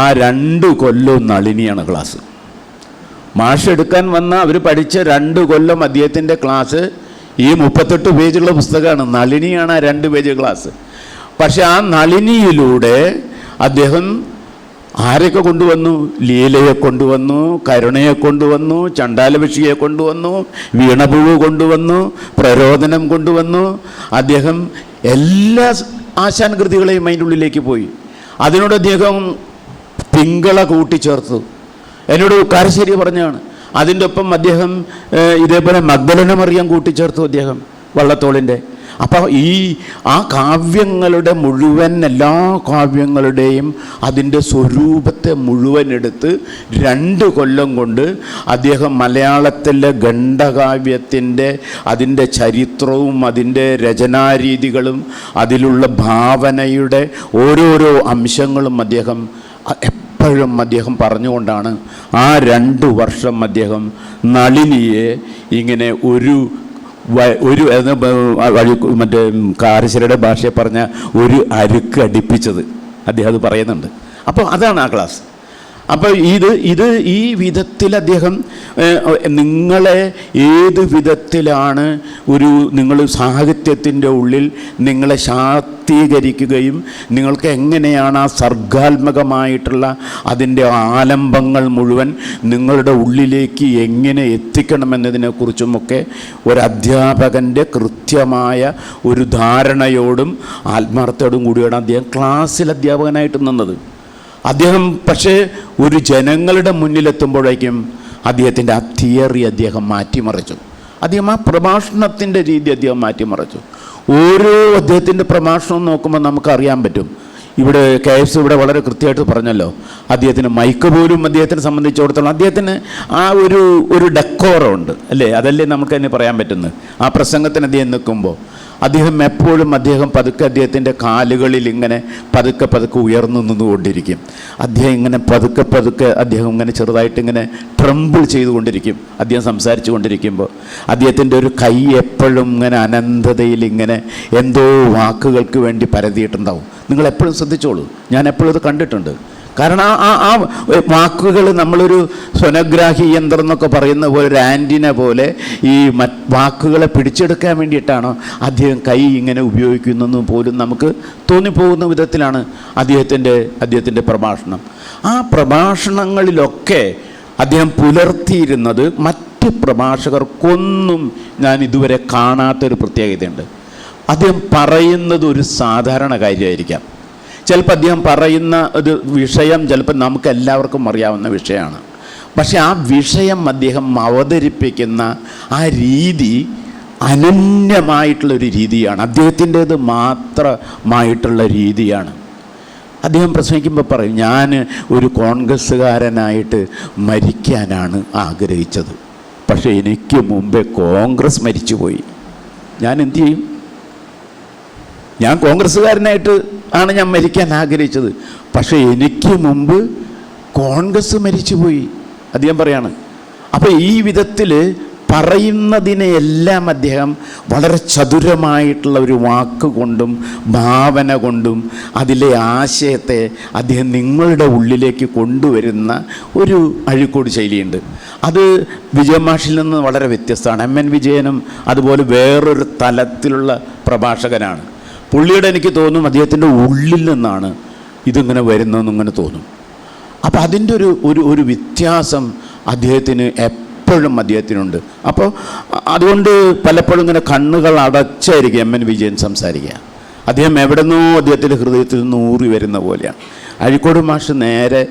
ആ 2 കൊല്ലവും നളിനിയാണ് ക്ലാസ്. മാഷ് എടുക്കാൻ വന്ന അവർ പഠിച്ച 2 കൊല്ലം അദ്ദേഹത്തിൻ്റെ ക്ലാസ് ഈ 38 പേജുള്ള പുസ്തകമാണ്. നളിനിയാണ് ആ 2 പേജ് ക്ലാസ്. പക്ഷെ ആ നളിനിയിലൂടെ അദ്ദേഹം ആരെയൊക്കെ കൊണ്ടുവന്നു? ലീലയെ കൊണ്ടുവന്നു, കരുണയെ കൊണ്ടുവന്നു, ചണ്ടാലഭിഷിയെ കൊണ്ടുവന്നു, വീണപൂവ് കൊണ്ടുവന്നു, പ്രരോദനം കൊണ്ടുവന്നു. അദ്ദേഹം എല്ലാ ആശാൻ കൃതികളെയും അതിൻ്റെ ഉള്ളിലേക്ക് പോയി. അതിനോട് അദ്ദേഹം പിങ്കള കൂട്ടിച്ചേർത്തു. എന്നോട് കാരശ്ശേരി പറഞ്ഞാണ്. അതിൻ്റെ ഒപ്പം അദ്ദേഹം ഇതേപോലെ മഗ്ദലന മറിയം കൂട്ടിച്ചേർത്തു അദ്ദേഹം വള്ളത്തോളിൻ്റെ. അപ്പോൾ ആ കാവ്യങ്ങളുടെ മുഴുവൻ, എല്ലാ കാവ്യങ്ങളുടെയും അതിൻ്റെ സ്വരൂപത്തെ മുഴുവൻ എടുത്ത് 2 കൊല്ലം കൊണ്ട് അദ്ദേഹം മലയാളത്തിലെ ഖണ്ഡകാവ്യത്തിൻ്റെ അതിൻ്റെ ചരിത്രവും അതിൻ്റെ രചനാരീതികളും അതിലുള്ള ഭാവനയുടെ ഓരോരോ അംശങ്ങളും അദ്ദേഹം എപ്പോഴും അദ്ദേഹം പറഞ്ഞുകൊണ്ടാണ് ആ 2 വർഷം അദ്ദേഹം നളിനിയെ ഇങ്ങനെ ഒരു മറ്റേ കാരശ്ശേരിയുടെ ഭാഷയെ പറഞ്ഞ ഒരു അരുക്ക് അടുപ്പിച്ചത് അദ്ദേഹം അത് പറയുന്നുണ്ട്. അപ്പോൾ അതാണ് ആ ക്ലാസ്. അപ്പോൾ ഇത് ഈ വിധത്തിൽ അദ്ദേഹം നിങ്ങളെ ഏത് വിധത്തിലാണ് നിങ്ങൾ സാഹിത്യത്തിൻ്റെ ഉള്ളിൽ നിങ്ങളെ ശാക്തീകരിക്കുകയും നിങ്ങൾക്ക് എങ്ങനെയാണ് ആ സർഗാത്മകമായിട്ടുള്ള അതിൻ്റെ ആലംബങ്ങൾ മുഴുവൻ നിങ്ങളുടെ ഉള്ളിലേക്ക് എങ്ങനെ എത്തിക്കണമെന്നതിനെക്കുറിച്ചുമൊക്കെ ഒരധ്യാപകൻ്റെ കൃത്യമായ ഒരു ധാരണയോടും ആത്മാർത്ഥയോടും കൂടിയാണ് അദ്ദേഹം ക്ലാസ്സിൽ അധ്യാപകനായിട്ട് നിന്നത്. അദ്ദേഹം പക്ഷേ ഒരു ജനങ്ങളുടെ മുന്നിലെത്തുമ്പോഴേക്കും അദ്ദേഹത്തിൻ്റെ ആ തിയറി അദ്ദേഹം മാറ്റിമറിച്ചു. അദ്ദേഹം ആ പ്രഭാഷണത്തിൻ്റെ രീതി അദ്ദേഹം മാറ്റിമറിച്ചു. ഓരോ അദ്ദേഹത്തിൻ്റെ പ്രഭാഷണം നോക്കുമ്പോൾ നമുക്കറിയാൻ പറ്റും. ഇവിടെ KS ഇവിടെ വളരെ കൃത്യമായിട്ട് പറഞ്ഞല്ലോ, അദ്ദേഹത്തിന് മൈക്ക് പോലും അദ്ദേഹത്തിനെ സംബന്ധിച്ചിടത്തോളം അദ്ദേഹത്തിന് ആ ഒരു ഡെക്കോറുണ്ട് അല്ലേ, അതല്ലേ നമുക്ക് തന്നെ പറയാൻ പറ്റുന്നത്. ആ പ്രസംഗത്തിന് അദ്ദേഹം നിൽക്കുമ്പോൾ അദ്ദേഹം എപ്പോഴും പതുക്കെ അദ്ദേഹത്തിൻ്റെ കാലുകളിൽ ഇങ്ങനെ പതുക്കെ ഉയർന്നു നിന്നുകൊണ്ടിരിക്കും. അദ്ദേഹം ഇങ്ങനെ പതുക്കെ അദ്ദേഹം ഇങ്ങനെ ചെറുതായിട്ട് ഇങ്ങനെ ട്രംബിൾ ചെയ്തുകൊണ്ടിരിക്കും. അദ്ദേഹം സംസാരിച്ചു കൊണ്ടിരിക്കുമ്പോൾ അദ്ദേഹത്തിൻ്റെ ഒരു കൈ എപ്പോഴും ഇങ്ങനെ അനന്തതയിൽ ഇങ്ങനെ എന്തോ വാക്കുകൾക്ക് വേണ്ടി പരതിയിട്ടുണ്ടാവും. നിങ്ങൾ എപ്പോഴും ശ്രദ്ധിച്ചോളൂ, ഞാൻ എപ്പോഴും ഇത് കണ്ടിട്ടുണ്ട്. കാരണം ആ വാക്കുകൾ നമ്മളൊരു സ്വനഗ്രാഹി യന്ത്രം എന്നൊക്കെ പറയുന്ന പോലെ, ഒരു ആൻറ്റിന പോലെ ഈ വാക്കുകളെ പിടിച്ചെടുക്കാൻ വേണ്ടിയിട്ടാണോ അദ്ദേഹം കൈ ഇങ്ങനെ ഉപയോഗിക്കുന്നതെന്ന് പോലും നമുക്ക് തോന്നിപ്പോകുന്ന വിധത്തിലാണ് അദ്ദേഹത്തിൻ്റെ പ്രഭാഷണം. ആ പ്രഭാഷണങ്ങളിലൊക്കെ അദ്ദേഹം പുലർത്തിയിരുന്നത് മറ്റ് പ്രഭാഷകർക്കൊന്നും ഞാൻ ഇതുവരെ കാണാത്തൊരു പ്രത്യേകതയുണ്ട്. അദ്ദേഹം പറയുന്നത് ഒരു സാധാരണ കാര്യമായിരിക്കാം. ചിലപ്പോൾ അദ്ദേഹം പറയുന്ന ഒരു വിഷയം ചിലപ്പോൾ നമുക്ക് എല്ലാവർക്കും അറിയാവുന്ന വിഷയമാണ്. പക്ഷെ ആ വിഷയം അദ്ദേഹം അവതരിപ്പിക്കുന്ന ആ രീതി അനന്യമായിട്ടുള്ളൊരു രീതിയാണ്. അദ്ദേഹത്തിൻ്റേത് മാത്രമായിട്ടുള്ള രീതിയാണ്. അദ്ദേഹം പ്രസംഗിക്കുമ്പോൾ പറയും, ഞാൻ ഒരു കോൺഗ്രസ്സുകാരനായിട്ട് മരിക്കാനാണ് ആഗ്രഹിച്ചത്, പക്ഷേ എനിക്ക് മുമ്പേ കോൺഗ്രസ് മരിച്ചുപോയി. ഞാൻ എന്തു ചെയ്യും? ഞാൻ കോൺഗ്രസ്സുകാരനായിട്ട് ആണ് ഞാൻ മരിക്കാൻ ആഗ്രഹിച്ചത്, പക്ഷേ എനിക്ക് മുമ്പ് കോൺഗ്രസ് മരിച്ചുപോയി അദ്ദേഹം പറയാണ്. അപ്പോൾ ഈ വിധത്തിൽ പറയുന്നതിനെയെല്ലാം അദ്ദേഹം വളരെ ചതുരമായിട്ടുള്ള ഒരു വാക്ക് കൊണ്ടും ഭാവന കൊണ്ടും അതിലെ ആശയത്തെ അദ്ദേഹം നിങ്ങളുടെ ഉള്ളിലേക്ക് കൊണ്ടുവരുന്ന ഒരു അഴീക്കോട് ശൈലിയുണ്ട്. അത് വിജയമാഷിൽ നിന്ന് വളരെ വ്യത്യസ്തമാണ്. MN വിജയനും അതുപോലെ വേറൊരു തലത്തിലുള്ള പ്രഭാഷകനാണ്. പുള്ളിയുടെ എനിക്ക് തോന്നും അദ്ദേഹത്തിൻ്റെ ഉള്ളിൽ നിന്നാണ് ഇതിങ്ങനെ വരുന്നതെന്ന് ഇങ്ങനെ തോന്നും. അപ്പോൾ അതിൻ്റെ ഒരു വ്യത്യാസം അദ്ദേഹത്തിന് എപ്പോഴും അദ്ദേഹത്തിനുണ്ട്. അപ്പോൾ അതുകൊണ്ട് പലപ്പോഴും ഇങ്ങനെ കണ്ണുകൾ അടച്ചായിരിക്കും MN വിജയൻ സംസാരിക്കുക. അദ്ദേഹം എവിടെന്നോ അദ്ദേഹത്തിൻ്റെ ഹൃദയത്തിൽ നിന്ന് ഊറി വരുന്ന പോലെയാണ്. അഴീക്കോട് മാഷ് നേരെ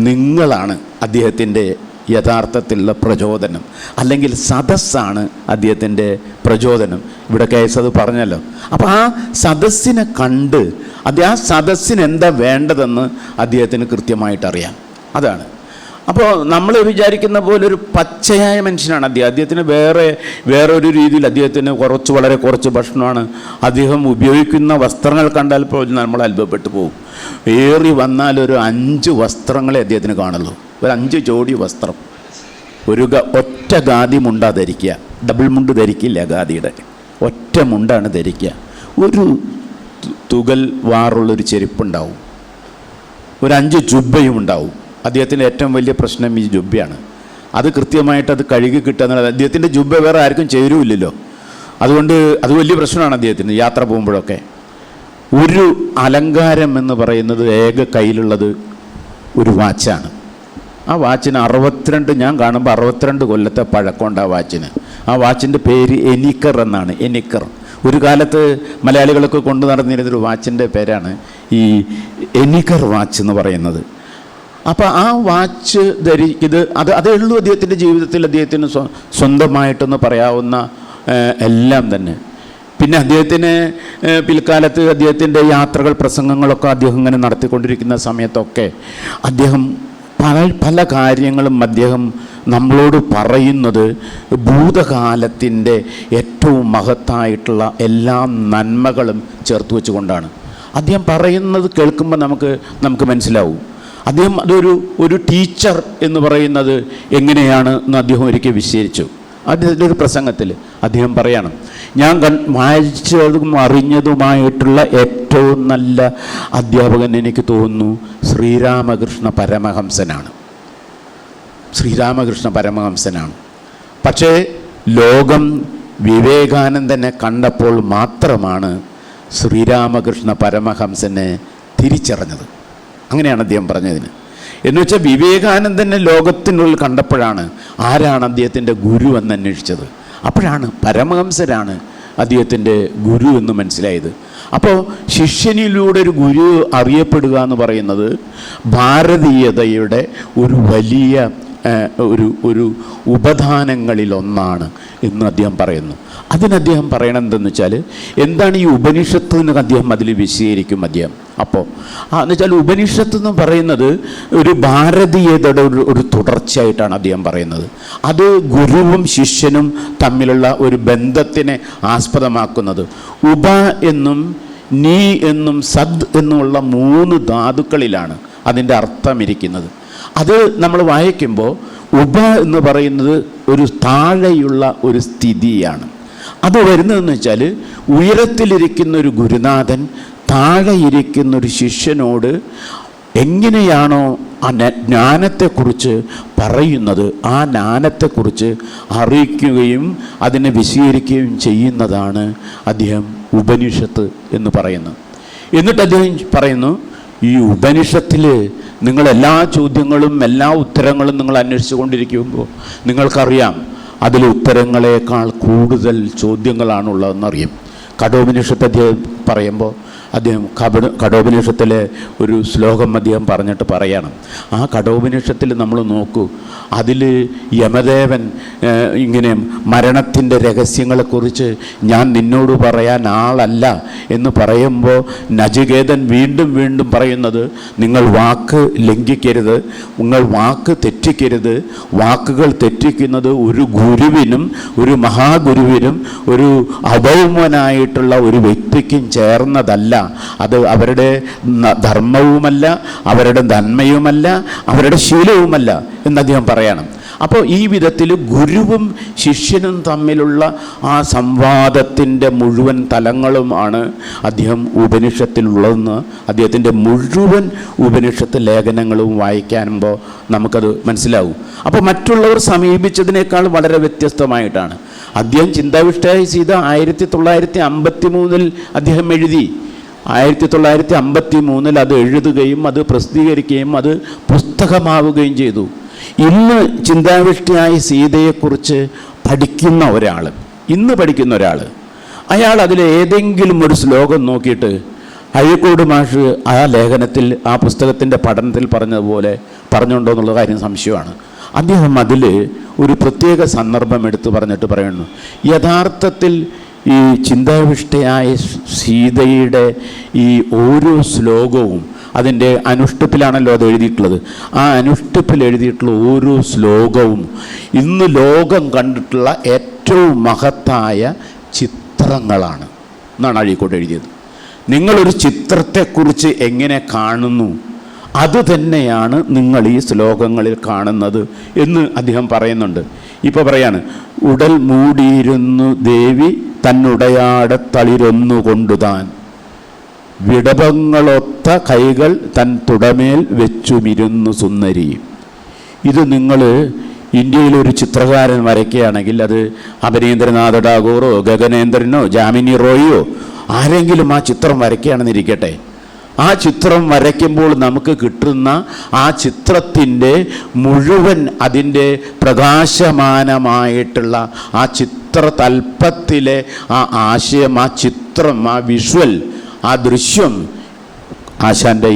നിങ്ങളാണ് അദ്ദേഹത്തിൻ്റെ യഥാർത്ഥത്തിലുള്ള പ്രചോദനം, അല്ലെങ്കിൽ സദസ്സാണ് അദ്ദേഹത്തിൻ്റെ പ്രചോദനം. ഇവിടെ KS അത് പറഞ്ഞല്ലോ. അപ്പോൾ ആ സദസ്സിനെ കണ്ട് ആ സദസ്സിന് എന്താ വേണ്ടതെന്ന് അദ്ദേഹത്തിന് കൃത്യമായിട്ടറിയാം. അതാണ്. അപ്പോൾ നമ്മൾ വിചാരിക്കുന്ന പോലെ ഒരു പച്ചയായ മനുഷ്യനാണ് അദ്ദേഹത്തിന് വേറൊരു രീതിയിൽ അദ്ദേഹത്തിന് വളരെ കുറച്ച് ഭക്ഷണമാണ്. അദ്ദേഹം ഉപയോഗിക്കുന്ന വസ്ത്രങ്ങൾ കണ്ടാൽ പോലും നമ്മൾ അത്ഭുതപ്പെട്ടു പോകും. ഏറി വന്നാൽ ഒരു 5 വസ്ത്രങ്ങളെ അദ്ദേഹത്തിന് കാണുള്ളൂ. ഒരു 5 ജോഡി വസ്ത്രം. ഒറ്റ ഖാദി മുണ്ടാ ധരിക്കുക, ഡബിൾ മുണ്ട് ധരിക്കില്ല. ഖാദിയുടെ ഒറ്റ മുണ്ടാണ് ധരിക്കുക. ഒരു തുകൽ വാറുള്ളൊരു ചെരുപ്പുണ്ടാവും, ഒരു 5 ജുബ്ബയും ഉണ്ടാവും. അദ്ദേഹത്തിൻ്റെ ഏറ്റവും വലിയ പ്രശ്നം ഈ ജുബ്ബയാണ്. അത് കൃത്യമായിട്ട് അത് കഴുകി കിട്ടുക എന്നുള്ളത്. അദ്ദേഹത്തിൻ്റെ ജുബ്ബ വേറെ ആർക്കും ചേരുമില്ലല്ലോ. അതുകൊണ്ട് അത് വലിയ പ്രശ്നമാണ് അദ്ദേഹത്തിന് യാത്ര പോകുമ്പോഴൊക്കെ. ഒരു അലങ്കാരം എന്ന് പറയുന്നത് ഏക കയ്യിലുള്ളത് ഒരു വാച്ചാണ്. ആ വാച്ചിന് 62, ഞാൻ കാണുമ്പോൾ 62 കൊല്ലത്തെ പഴക്കമുണ്ട് ആ വാച്ചിന്. ആ വാച്ചിൻ്റെ പേര് എനിക്കർ എന്നാണ്. എനിക്കർ ഒരു കാലത്ത് മലയാളികളൊക്കെ കൊണ്ടു നടന്നിരുന്നൊരു വാച്ചിൻ്റെ പേരാണ് ഈ എനിക്കർ വാച്ച് എന്ന് പറയുന്നത്. അപ്പോൾ ആ വാച്ച് അതേ ഉള്ളൂ അദ്ദേഹത്തിൻ്റെ ജീവിതത്തിൽ അദ്ദേഹത്തിന് സ്വന്തമായിട്ടൊന്ന് പറയാവുന്ന എല്ലാം തന്നെ. പിന്നെ അദ്ദേഹത്തിന് പിൽക്കാലത്ത് അദ്ദേഹത്തിൻ്റെ യാത്രകൾ, പ്രസംഗങ്ങളൊക്കെ അദ്ദേഹം ഇങ്ങനെ നടത്തിക്കൊണ്ടിരിക്കുന്ന സമയത്തൊക്കെ അദ്ദേഹം പല കാര്യങ്ങളും അദ്ദേഹം നമ്മളോട് പറയുന്നത് ഭൂതകാലത്തിൻ്റെ ഏറ്റവും മഹത്തായിട്ടുള്ള എല്ലാ നന്മകളും ചേർത്ത് വെച്ചുകൊണ്ടാണ്. അദ്ദേഹം പറയുന്നത് കേൾക്കുമ്പോൾ നമുക്ക് മനസ്സിലാവും. അദ്ദേഹം ഒരു ടീച്ചർ എന്ന് പറയുന്നത് എങ്ങനെയാണ് എന്ന് അദ്ദേഹം ഒരിക്കൽ വിശദീകരിച്ചു. അദ്ദേഹത്തിൻ്റെ ഒരു പ്രസംഗത്തിൽ അദ്ദേഹം പറയണം, ഞാൻ വായിച്ചതും അറിഞ്ഞതുമായിട്ടുള്ള ഏറ്റവും നല്ല അധ്യാപകൻ എനിക്ക് തോന്നുന്നു ശ്രീരാമകൃഷ്ണ പരമഹംസനാണ്. ശ്രീരാമകൃഷ്ണ പരമഹംസനാണ്. പക്ഷേ ലോകം വിവേകാനന്ദനെ കണ്ടപ്പോൾ മാത്രമാണ് ശ്രീരാമകൃഷ്ണ പരമഹംസനെ തിരിച്ചറിഞ്ഞത്. അങ്ങനെയാണ് അദ്ദേഹം പറഞ്ഞതിന്. എന്നുവെച്ചാൽ വിവേകാനന്ദനെ ലോകത്തിനുള്ളിൽ കണ്ടപ്പോഴാണ് ആരാണ് അദ്ദേഹത്തിൻ്റെ ഗുരു എന്ന് അന്വേഷിച്ചത്. അപ്പോഴാണ് പരമഹംസരാണ് അദ്ദേഹത്തിൻ്റെ ഗുരു എന്ന് മനസ്സിലായത്. അപ്പോൾ ശിഷ്യനിലൂടെ ഒരു ഗുരു അറിയപ്പെടുക എന്ന് പറയുന്നത് ഭാരതീയതയുടെ ഒരു വലിയ ഒരു ഉപദാനങ്ങളിലൊന്നാണ് എന്ന് അദ്ദേഹം പറയുന്നു. അതിനദ്ദേഹം പറയണത് എന്തെന്ന് വെച്ചാൽ, എന്താണ് ഈ ഉപനിഷത്ത് എന്ന് അദ്ദേഹം അതിൽ വിശദീകരിക്കും അദ്ദേഹം. അപ്പോൾ എന്ന് വെച്ചാൽ ഉപനിഷത്ത് എന്ന് പറയുന്നത് ഒരു ഭാരതീയതയുടെ ഒരു തുടർച്ചയായിട്ടാണ് അദ്ദേഹം പറയുന്നത്. അത് ഗുരുവും ശിഷ്യനും തമ്മിലുള്ള ഒരു ബന്ധത്തിനെ ആസ്പദമാക്കുന്നത്. ഉപ എന്നും നീ എന്നും സദ് എന്നുമുള്ള 3 ധാതുക്കളിലാണ് അതിൻ്റെ അർത്ഥം ഇരിക്കുന്നത്. അത് നമ്മൾ വായിക്കുമ്പോൾ ഉപ എന്ന് പറയുന്നത് ഒരു താഴെയുള്ള ഒരു സ്ഥിതിയാണ്. അത് വരുന്നതെന്ന് വെച്ചാൽ ഉയരത്തിലിരിക്കുന്ന ഒരു ഗുരുനാഥൻ താഴെ ഇരിക്കുന്നൊരു ശിഷ്യനോട് എങ്ങനെയാണോ ആ ജ്ഞാനത്തെക്കുറിച്ച് പറയുന്നത് ആ ജ്ഞാനത്തെക്കുറിച്ച് അറിയിക്കുകയും അതിനെ വിശദീകരിക്കുകയും ചെയ്യുന്നതാണ് അദ്ദേഹം ഉപനിഷത്ത് എന്ന് പറയുന്നത്. എന്നിട്ട് അദ്ദേഹം പറയുന്നു, ഈ ഉപനിഷത്തിൽ നിങ്ങളെല്ലാ ചോദ്യങ്ങളും എല്ലാ ഉത്തരങ്ങളും നിങ്ങൾ അന്വേഷിച്ചു കൊണ്ടിരിക്കുമ്പോൾ നിങ്ങൾക്കറിയാം അതിൽ ഉത്തരങ്ങളെക്കാൾ കൂടുതൽ ചോദ്യങ്ങളാണുള്ളതെന്നറിയും. കഠോപനിഷത്ത് അദ്ദേഹം പറയുമ്പോൾ അദ്ദേഹം കഠോപനിഷത്തിലെ ഒരു ശ്ലോകം അദ്ദേഹം പറഞ്ഞിട്ട് പറയണം. ആ കഠോപനിഷത്തിൽ നമ്മൾ നോക്കൂ, അതിൽ യമദേവൻ ഇങ്ങനെ മരണത്തിൻ്റെ രഹസ്യങ്ങളെക്കുറിച്ച് ഞാൻ നിന്നോട് പറയാൻ ആളല്ല എന്ന് പറയുമ്പോൾ നചികേതൻ വീണ്ടും വീണ്ടും പറയുന്നത്, നിങ്ങൾ വാക്ക് ലംഘിക്കരുത്, നിങ്ങൾ വാക്ക് തെറ്റിക്കരുത്. വാക്കുകൾ തെറ്റിക്കുന്നത് ഒരു ഗുരുവിനും ഒരു മഹാഗുരുവിനും ഒരു അഭൗമനായിട്ടുള്ള ഒരു വ്യക്തിക്കും ചേർന്നതല്ല. അത് അവരുടെ ധർമ്മവുമല്ല, അവരുടെ നന്മയുമല്ല, അവരുടെ ശീലവുമല്ല എന്ന് അദ്ദേഹം പറയണം. അപ്പോൾ ഈ വിധത്തിൽ ഗുരുവും ശിഷ്യനും തമ്മിലുള്ള ആ സംവാദത്തിൻ്റെ മുഴുവൻ തലങ്ങളുമാണ് അദ്ദേഹം ഉപനിഷത്തിലുള്ളതെന്ന് അദ്ദേഹത്തിൻ്റെ മുഴുവൻ ഉപനിഷത്ത് ലേഖനങ്ങളും വായിക്കുമ്പോൾ നമുക്കത് മനസ്സിലാവും. അപ്പോൾ മറ്റുള്ളവർ സമീപിച്ചതിനേക്കാൾ വളരെ വ്യത്യസ്തമായിട്ടാണ് അദ്ദേഹം ചിന്താവിഷ്ടയായി ചെയ്ത 1953 അദ്ദേഹം എഴുതി. 1953 അത് എഴുതുകയും അത് പ്രസിദ്ധീകരിക്കുകയും അത് പുസ്തകമാവുകയും ചെയ്തു. ഇന്ന് ചിന്താവിഷ്ടയായി സീതയെക്കുറിച്ച് പഠിക്കുന്ന ഒരാൾ, അയാൾ അതിൽ ഏതെങ്കിലും ഒരു ശ്ലോകം നോക്കിയിട്ട് അഴീക്കോട് മാഷ് ആ ലേഖനത്തിൽ ആ പുസ്തകത്തിൻ്റെ പഠനത്തിൽ പറഞ്ഞതുപോലെ പറഞ്ഞുണ്ടോ എന്നുള്ള കാര്യം സംശയമാണ്. അദ്ദേഹം അതിൽ ഒരു പ്രത്യേക സന്ദർഭം എടുത്തു പറഞ്ഞിട്ട് പറയുന്നു, യഥാർത്ഥത്തിൽ ഈ ചിന്താവിഷ്ടയായ സീതയുടെ ഈ ഓരോ ശ്ലോകവും അതിൻ്റെ അനുഷ്ഠുപ്പിലാണല്ലോ അത് എഴുതിയിട്ടുള്ളത്. ആ അനുഷ്ഠുപ്പിൽ എഴുതിയിട്ടുള്ള ഓരോ ശ്ലോകവും ഇന്ന് ലോകം കണ്ടിട്ടുള്ള ഏറ്റവും മഹത്തായ ചിത്രങ്ങളാണ് എന്നാണ് അഴീക്കോട് എഴുതിയത്. നിങ്ങളൊരു ചിത്രത്തെക്കുറിച്ച് എങ്ങനെ കാണുന്നു അത് തന്നെയാണ് നിങ്ങൾ ഈ ശ്ലോകങ്ങളിൽ കാണുന്നത് എന്ന് അദ്ദേഹം പറയുന്നുണ്ട്. ഇപ്പോൾ പറയാണ്, ഉടൽ മൂടിയിരുന്നു ദേവി തന്നുടയാടെ തളിരൊന്നുകൊണ്ടുതാൻ വിടവങ്ങളൊത്ത കൈകൾ തൻ തുടമേൽ വെച്ചുമിരുന്നു സുന്ദരി. ഇത് നിങ്ങൾ ഇന്ത്യയിലൊരു ചിത്രകാരൻ വരയ്ക്കുകയാണെങ്കിൽ അത് അമരീന്ദ്രനാഥ് ടാഗോറോ ഗഗനേന്ദ്രനോ ജാമിനി റോയിയോ ആരെങ്കിലും ആ ചിത്രം വരയ്ക്കുകയാണെന്നിരിക്കട്ടെ, ആ ചിത്രം വരയ്ക്കുമ്പോൾ നമുക്ക് കിട്ടുന്ന ആ ചിത്രത്തിൻ്റെ മുഴുവൻ അതിൻ്റെ പ്രകാശമാനമായിട്ടുള്ള ആ ചിത്രതൽപ്പത്തിലെ ആ ആശയം, ആ ചിത്രം, ആ വിഷ്വൽ, ആ ദൃശ്യം ആശാൻ്റെ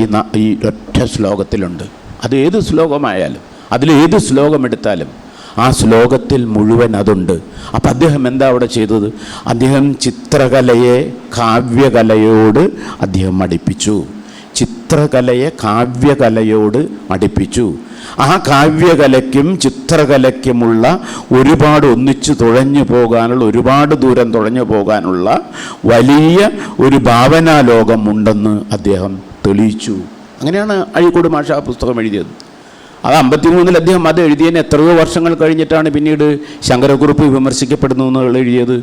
ഈ ഒറ്റ ശ്ലോകത്തിലുണ്ട്. അത് ഏത് ശ്ലോകമായാലും, അതിലേത് ശ്ലോകം എടുത്താലും ആ ശ്ലോകത്തിൽ മുഴുവൻ അതുണ്ട്. അപ്പം അദ്ദേഹം എന്താ അവിടെ ചെയ്തത്? അദ്ദേഹം ചിത്രകലയെ കാവ്യകലയോട് അദ്ദേഹം അടുപ്പിച്ചു. ചിത്രകലയെ കാവ്യകലയോട് അടുപ്പിച്ചു. ആ കാവ്യകലയ്ക്കും ചിത്രകലയ്ക്കുമുള്ള ഒരുപാട് ഒന്നിച്ച് തുഴഞ്ഞു പോകാനുള്ള, ഒരുപാട് ദൂരം തുഴഞ്ഞു പോകാനുള്ള വലിയ ഒരു ഭാവനാലോകമുണ്ടെന്ന് അദ്ദേഹം തെളിയിച്ചു. അങ്ങനെയാണ് അഴീക്കോട് മാഷ് ആ പുസ്തകം എഴുതിയത്. അത് 53-ൽ അദ്ദേഹം അത് എഴുതിയതിന് എത്രയോ വർഷങ്ങൾ കഴിഞ്ഞിട്ടാണ് പിന്നീട് ശങ്കരക്കുറുപ്പ് വിമർശിക്കപ്പെടുന്നു എന്നുള്ള എഴുതിയത്.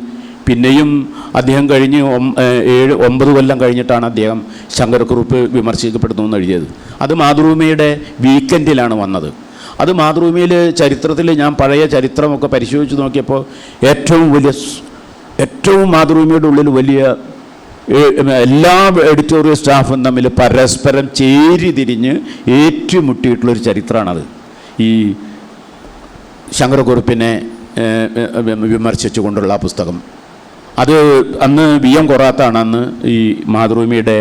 പിന്നെയും അദ്ദേഹം കഴിഞ്ഞ് 9 കൊല്ലം കഴിഞ്ഞിട്ടാണ് അദ്ദേഹം ശങ്കരക്കുറുപ്പ് വിമർശിക്കപ്പെടുന്നു എന്ന് എഴുതിയത്. അത് മാതൃഭൂമിയുടെ വീക്കെൻഡിലാണ് വന്നത്. അത് മാതൃഭൂമിയിൽ ചരിത്രത്തിൽ ഞാൻ പഴയ ചരിത്രമൊക്കെ പരിശോധിച്ച് നോക്കിയപ്പോൾ ഏറ്റവും മാതൃഭൂമിയുടെ ഉള്ളിൽ വലിയ എല്ലാ എഡിറ്റോറിയൽ സ്റ്റാഫും തമ്മിൽ പരസ്പരം ചേരി തിരിഞ്ഞ് ഏറ്റുമുട്ടിയിട്ടുള്ളൊരു ചരിത്രമാണത്. ഈ ശങ്കരക്കുറുപ്പിനെ വിമർശിച്ചു കൊണ്ടുള്ള ആ പുസ്തകം. അത് അന്ന് VM കൊറാത്താണ് അന്ന് ഈ മാതൃഭൂമിയുടെ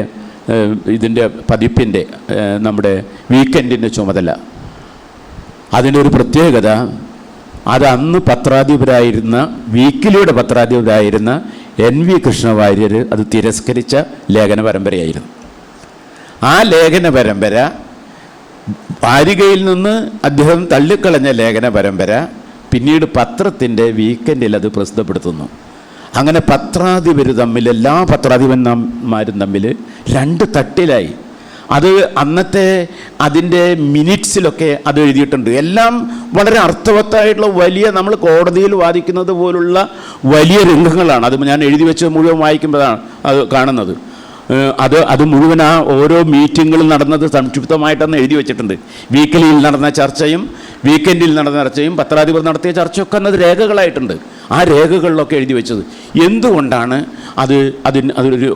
ഇതിൻ്റെ പതിപ്പിൻ്റെ നമ്മുടെ വീക്കെൻഡിൻ്റെ ചുമതല. അതിൻ്റെ ഒരു പ്രത്യേകത, അത് അന്ന് പത്രാധിപരായിരുന്ന, വീക്കിലിയുടെ പത്രാധിപരായിരുന്ന NV കൃഷ്ണവാര്യർ അത് തിരസ്കരിച്ച ലേഖന പരമ്പരയായിരുന്നു. ആ ലേഖന പരമ്പര, വാരികയിൽ നിന്ന് അദ്ദേഹം തള്ളിക്കളഞ്ഞ ലേഖന പരമ്പര പിന്നീട് പത്രത്തിൻ്റെ വീക്കെൻഡിൽ അത് പ്രസിദ്ധപ്പെടുത്തുന്നു. അങ്ങനെ പത്രാധിപർ തമ്മിൽ, എല്ലാ പത്രാധിപന്മാരും തമ്മിൽ 2 തട്ടിലായി. അത് അന്നത്തെ അതിൻ്റെ മിനിറ്റ്സിലൊക്കെ അത് എഴുതിയിട്ടുണ്ട്. എല്ലാം വളരെ അർത്ഥവത്തായിട്ടുള്ള വലിയ, നമ്മൾ കോടതിയിൽ വാദിക്കുന്നത് പോലുള്ള വലിയ രംഗങ്ങളാണ്. അത് ഞാൻ എഴുതി വെച്ച് മുഴുവൻ വായിക്കുമ്പോഴാണ് അത് കാണുന്നത്. അത് മുഴുവൻ ആ ഓരോ മീറ്റിങ്ങുകളും നടന്നത് സംക്ഷിപ്തമായിട്ടന്ന് എഴുതി വെച്ചിട്ടുണ്ട്. വീക്കിലിയിൽ നടന്ന ചർച്ചയും വീക്കെൻഡിൽ നടന്ന ചർച്ചയും പത്രാധിപർ നടത്തിയ ചർച്ചയൊക്കെ അന്നത് രേഖകളായിട്ടുണ്ട്. ആ രേഖകളിലൊക്കെ എഴുതി വെച്ചത് എന്തുകൊണ്ടാണ്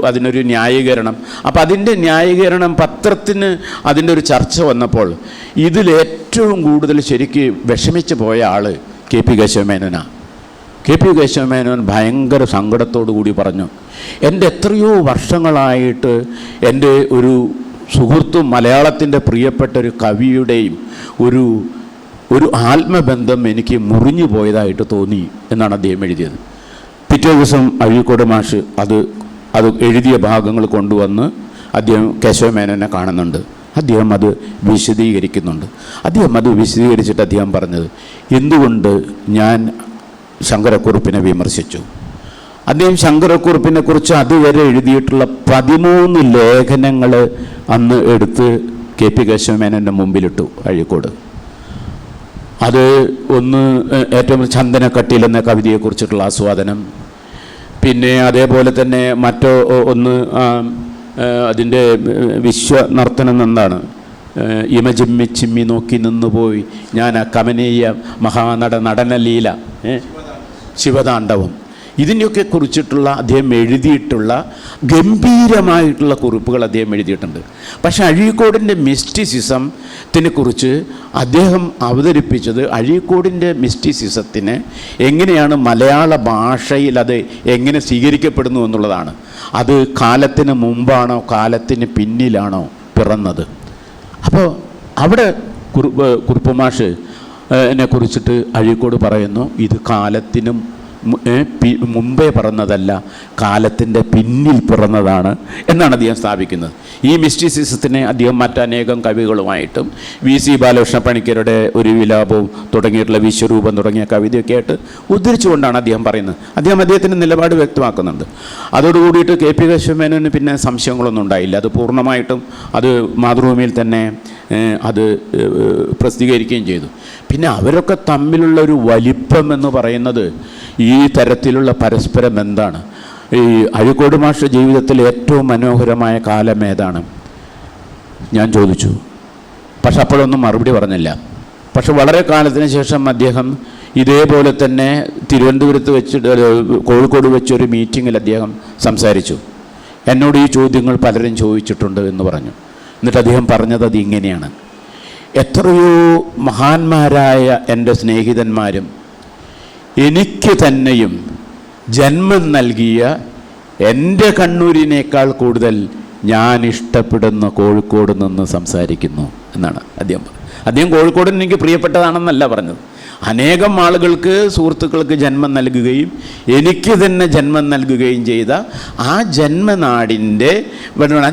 അതിനൊരു ന്യായീകരണം. അപ്പം അതിൻ്റെ ന്യായീകരണം പത്രത്തിന് അതിൻ്റെ ഒരു ചർച്ച വന്നപ്പോൾ ഇതിലേറ്റവും കൂടുതൽ ശരിക്ക് വിഷമിച്ച് പോയ ആൾ KP കേശവമേനോനാണ്. KP കേശവമേനോൻ ഭയങ്കര സങ്കടത്തോടു കൂടി പറഞ്ഞു, എൻ്റെ എത്രയോ വർഷങ്ങളായിട്ട് എൻ്റെ ഒരു സുഹൃത്തും മലയാളത്തിൻ്റെ പ്രിയപ്പെട്ട ഒരു കവിയുടെയും ഒരു ആത്മബന്ധം എനിക്ക് മുറിഞ്ഞു പോയതായിട്ട് തോന്നി എന്നാണ് അദ്ദേഹം എഴുതിയത്. പിറ്റേ ദിവസം അഴീക്കോട് മാഷ് അത് എഴുതിയ ഭാഗങ്ങൾ കൊണ്ടുവന്ന് അദ്ദേഹം കേശവമേനോനെ കാണുന്നുണ്ട്. അദ്ദേഹം അത് വിശദീകരിക്കുന്നുണ്ട്. അദ്ദേഹം അത് വിശദീകരിച്ചിട്ട് അദ്ദേഹം പറഞ്ഞത്, എന്തുകൊണ്ട് ഞാൻ ശങ്കരക്കുറുപ്പിനെ വിമർശിച്ചു. അദ്ദേഹം ശങ്കരക്കുറുപ്പിനെ കുറിച്ച് അതുവരെ എഴുതിയിട്ടുള്ള 13 ലേഖനങ്ങൾ അന്ന് എടുത്ത് KP കേശവമേനോൻ്റെ മുമ്പിലിട്ടു അഴീക്കോട്. അത് ഒന്ന് ഏറ്റവും ചന്ദനക്കട്ടിയിൽ എന്ന കവിതയെക്കുറിച്ചിട്ടുള്ള ആസ്വാദനം, പിന്നെ അതേപോലെ തന്നെ ഒന്ന് അതിൻ്റെ വിശ്വനർത്തനം എന്താണ്, ഇമജിമ്മി ചിമ്മി നോക്കി നിന്നുപോയി ഞാൻ ആ കമനീയ നടനലീല ശിവതാണ്ഡവം, ഇതിനെയൊക്കെ കുറിച്ചിട്ടുള്ള അദ്ദേഹം എഴുതിയിട്ടുള്ള ഗംഭീരമായിട്ടുള്ള കുറിപ്പുകൾ അദ്ദേഹം എഴുതിയിട്ടുണ്ട്. പക്ഷേ അഴീക്കോടിൻ്റെ മിസ്റ്റിസിസത്തിനെ കുറിച്ച് അദ്ദേഹം അവതരിപ്പിച്ചത്, അഴീക്കോടിൻ്റെ മിസ്റ്റിസിസത്തിന് എങ്ങനെയാണ് മലയാള ഭാഷയിൽ അത് എങ്ങനെ സ്വീകരിക്കപ്പെടുന്നു എന്നുള്ളതാണ്. അത് കാലത്തിന് മുമ്പാണോ കാലത്തിന് പിന്നിലാണോ പിറന്നത്. അപ്പോൾ അവിടെ കുറുപ്പ് മാഷ് എന്നെ കുറിച്ചിട്ട് അഴീക്കോട് പറയുന്നു, ഇത് കാലത്തിനും മുമ്പേ പിറന്നതല്ല, കാലത്തിൻ്റെ പിന്നിൽ പിറന്നതാണ് എന്നാണ് അദ്ദേഹം സ്ഥാപിക്കുന്നത്. ഈ മിസ്റ്റിസിസത്തിനെ അദ്ദേഹം മറ്റനേകം കവികളുമായിട്ടും VC ബാലകൃഷ്ണ പണിക്കരുടെ ഒരു വിലാപവും തുടങ്ങിയിട്ടുള്ള വിശ്വരൂപം തുടങ്ങിയ കവിതയൊക്കെ ആയിട്ട് ഉദ്ധരിച്ചുകൊണ്ടാണ് അദ്ദേഹം പറയുന്നത്. അദ്ദേഹത്തിൻ്റെ നിലപാട് വ്യക്തമാക്കുന്നുണ്ട്. അതോടുകൂടിയിട്ട് KP കേശവമേനോന് പിന്നെ സംശയങ്ങളൊന്നും ഉണ്ടായില്ല. അത് പൂർണ്ണമായിട്ടും അത് മാതൃഭൂമിയിൽ തന്നെ അത് പ്രസിദ്ധീകരിക്കുകയും ചെയ്തു. പിന്നെ അവരൊക്കെ തമ്മിലുള്ള ഒരു വലിപ്പം എന്ന് പറയുന്നത് ഈ തരത്തിലുള്ള പരസ്പരം എന്താണ്. ഈ അഴീക്കോട് മാഷ് ജീവിതത്തിൽ ഏറ്റവും മനോഹരമായ കാലം ഏതാണ് ഞാൻ ചോദിച്ചു. പക്ഷെ അപ്പോഴൊന്നും മറുപടി പറഞ്ഞില്ല. പക്ഷെ വളരെ കാലത്തിന് ശേഷം അദ്ദേഹം ഇതേപോലെ തന്നെ തിരുവനന്തപുരത്ത് വെച്ചിട്ട് കോഴിക്കോട് വെച്ചൊരു മീറ്റിങ്ങിൽ അദ്ദേഹം സംസാരിച്ചു. എന്നോട് ഈ ചോദ്യങ്ങൾ പലരും ചോദിച്ചിട്ടുണ്ട് എന്ന് പറഞ്ഞു. എന്നിട്ട് അദ്ദേഹം പറഞ്ഞത് അത് ഇങ്ങനെയാണ്: എത്രയോ മഹാന്മാരായ എൻ്റെ സ്നേഹിതന്മാരും എനിക്ക് തന്നെയും ജന്മം നൽകിയ എൻ്റെ കണ്ണൂരിനേക്കാൾ കൂടുതൽ ഞാൻ ഇഷ്ടപ്പെടുന്ന കോഴിക്കോട് നിന്ന് സംസാരിക്കുന്നു എന്നാണ് അദ്ദേഹം കോഴിക്കോടിന് എനിക്ക് പ്രിയപ്പെട്ടതാണെന്നല്ല പറഞ്ഞത്. അനേകം ആളുകൾക്ക്, സുഹൃത്തുക്കൾക്ക് ജന്മം നൽകുകയും എനിക്ക് തന്നെ ജന്മം നൽകുകയും ചെയ്ത ആ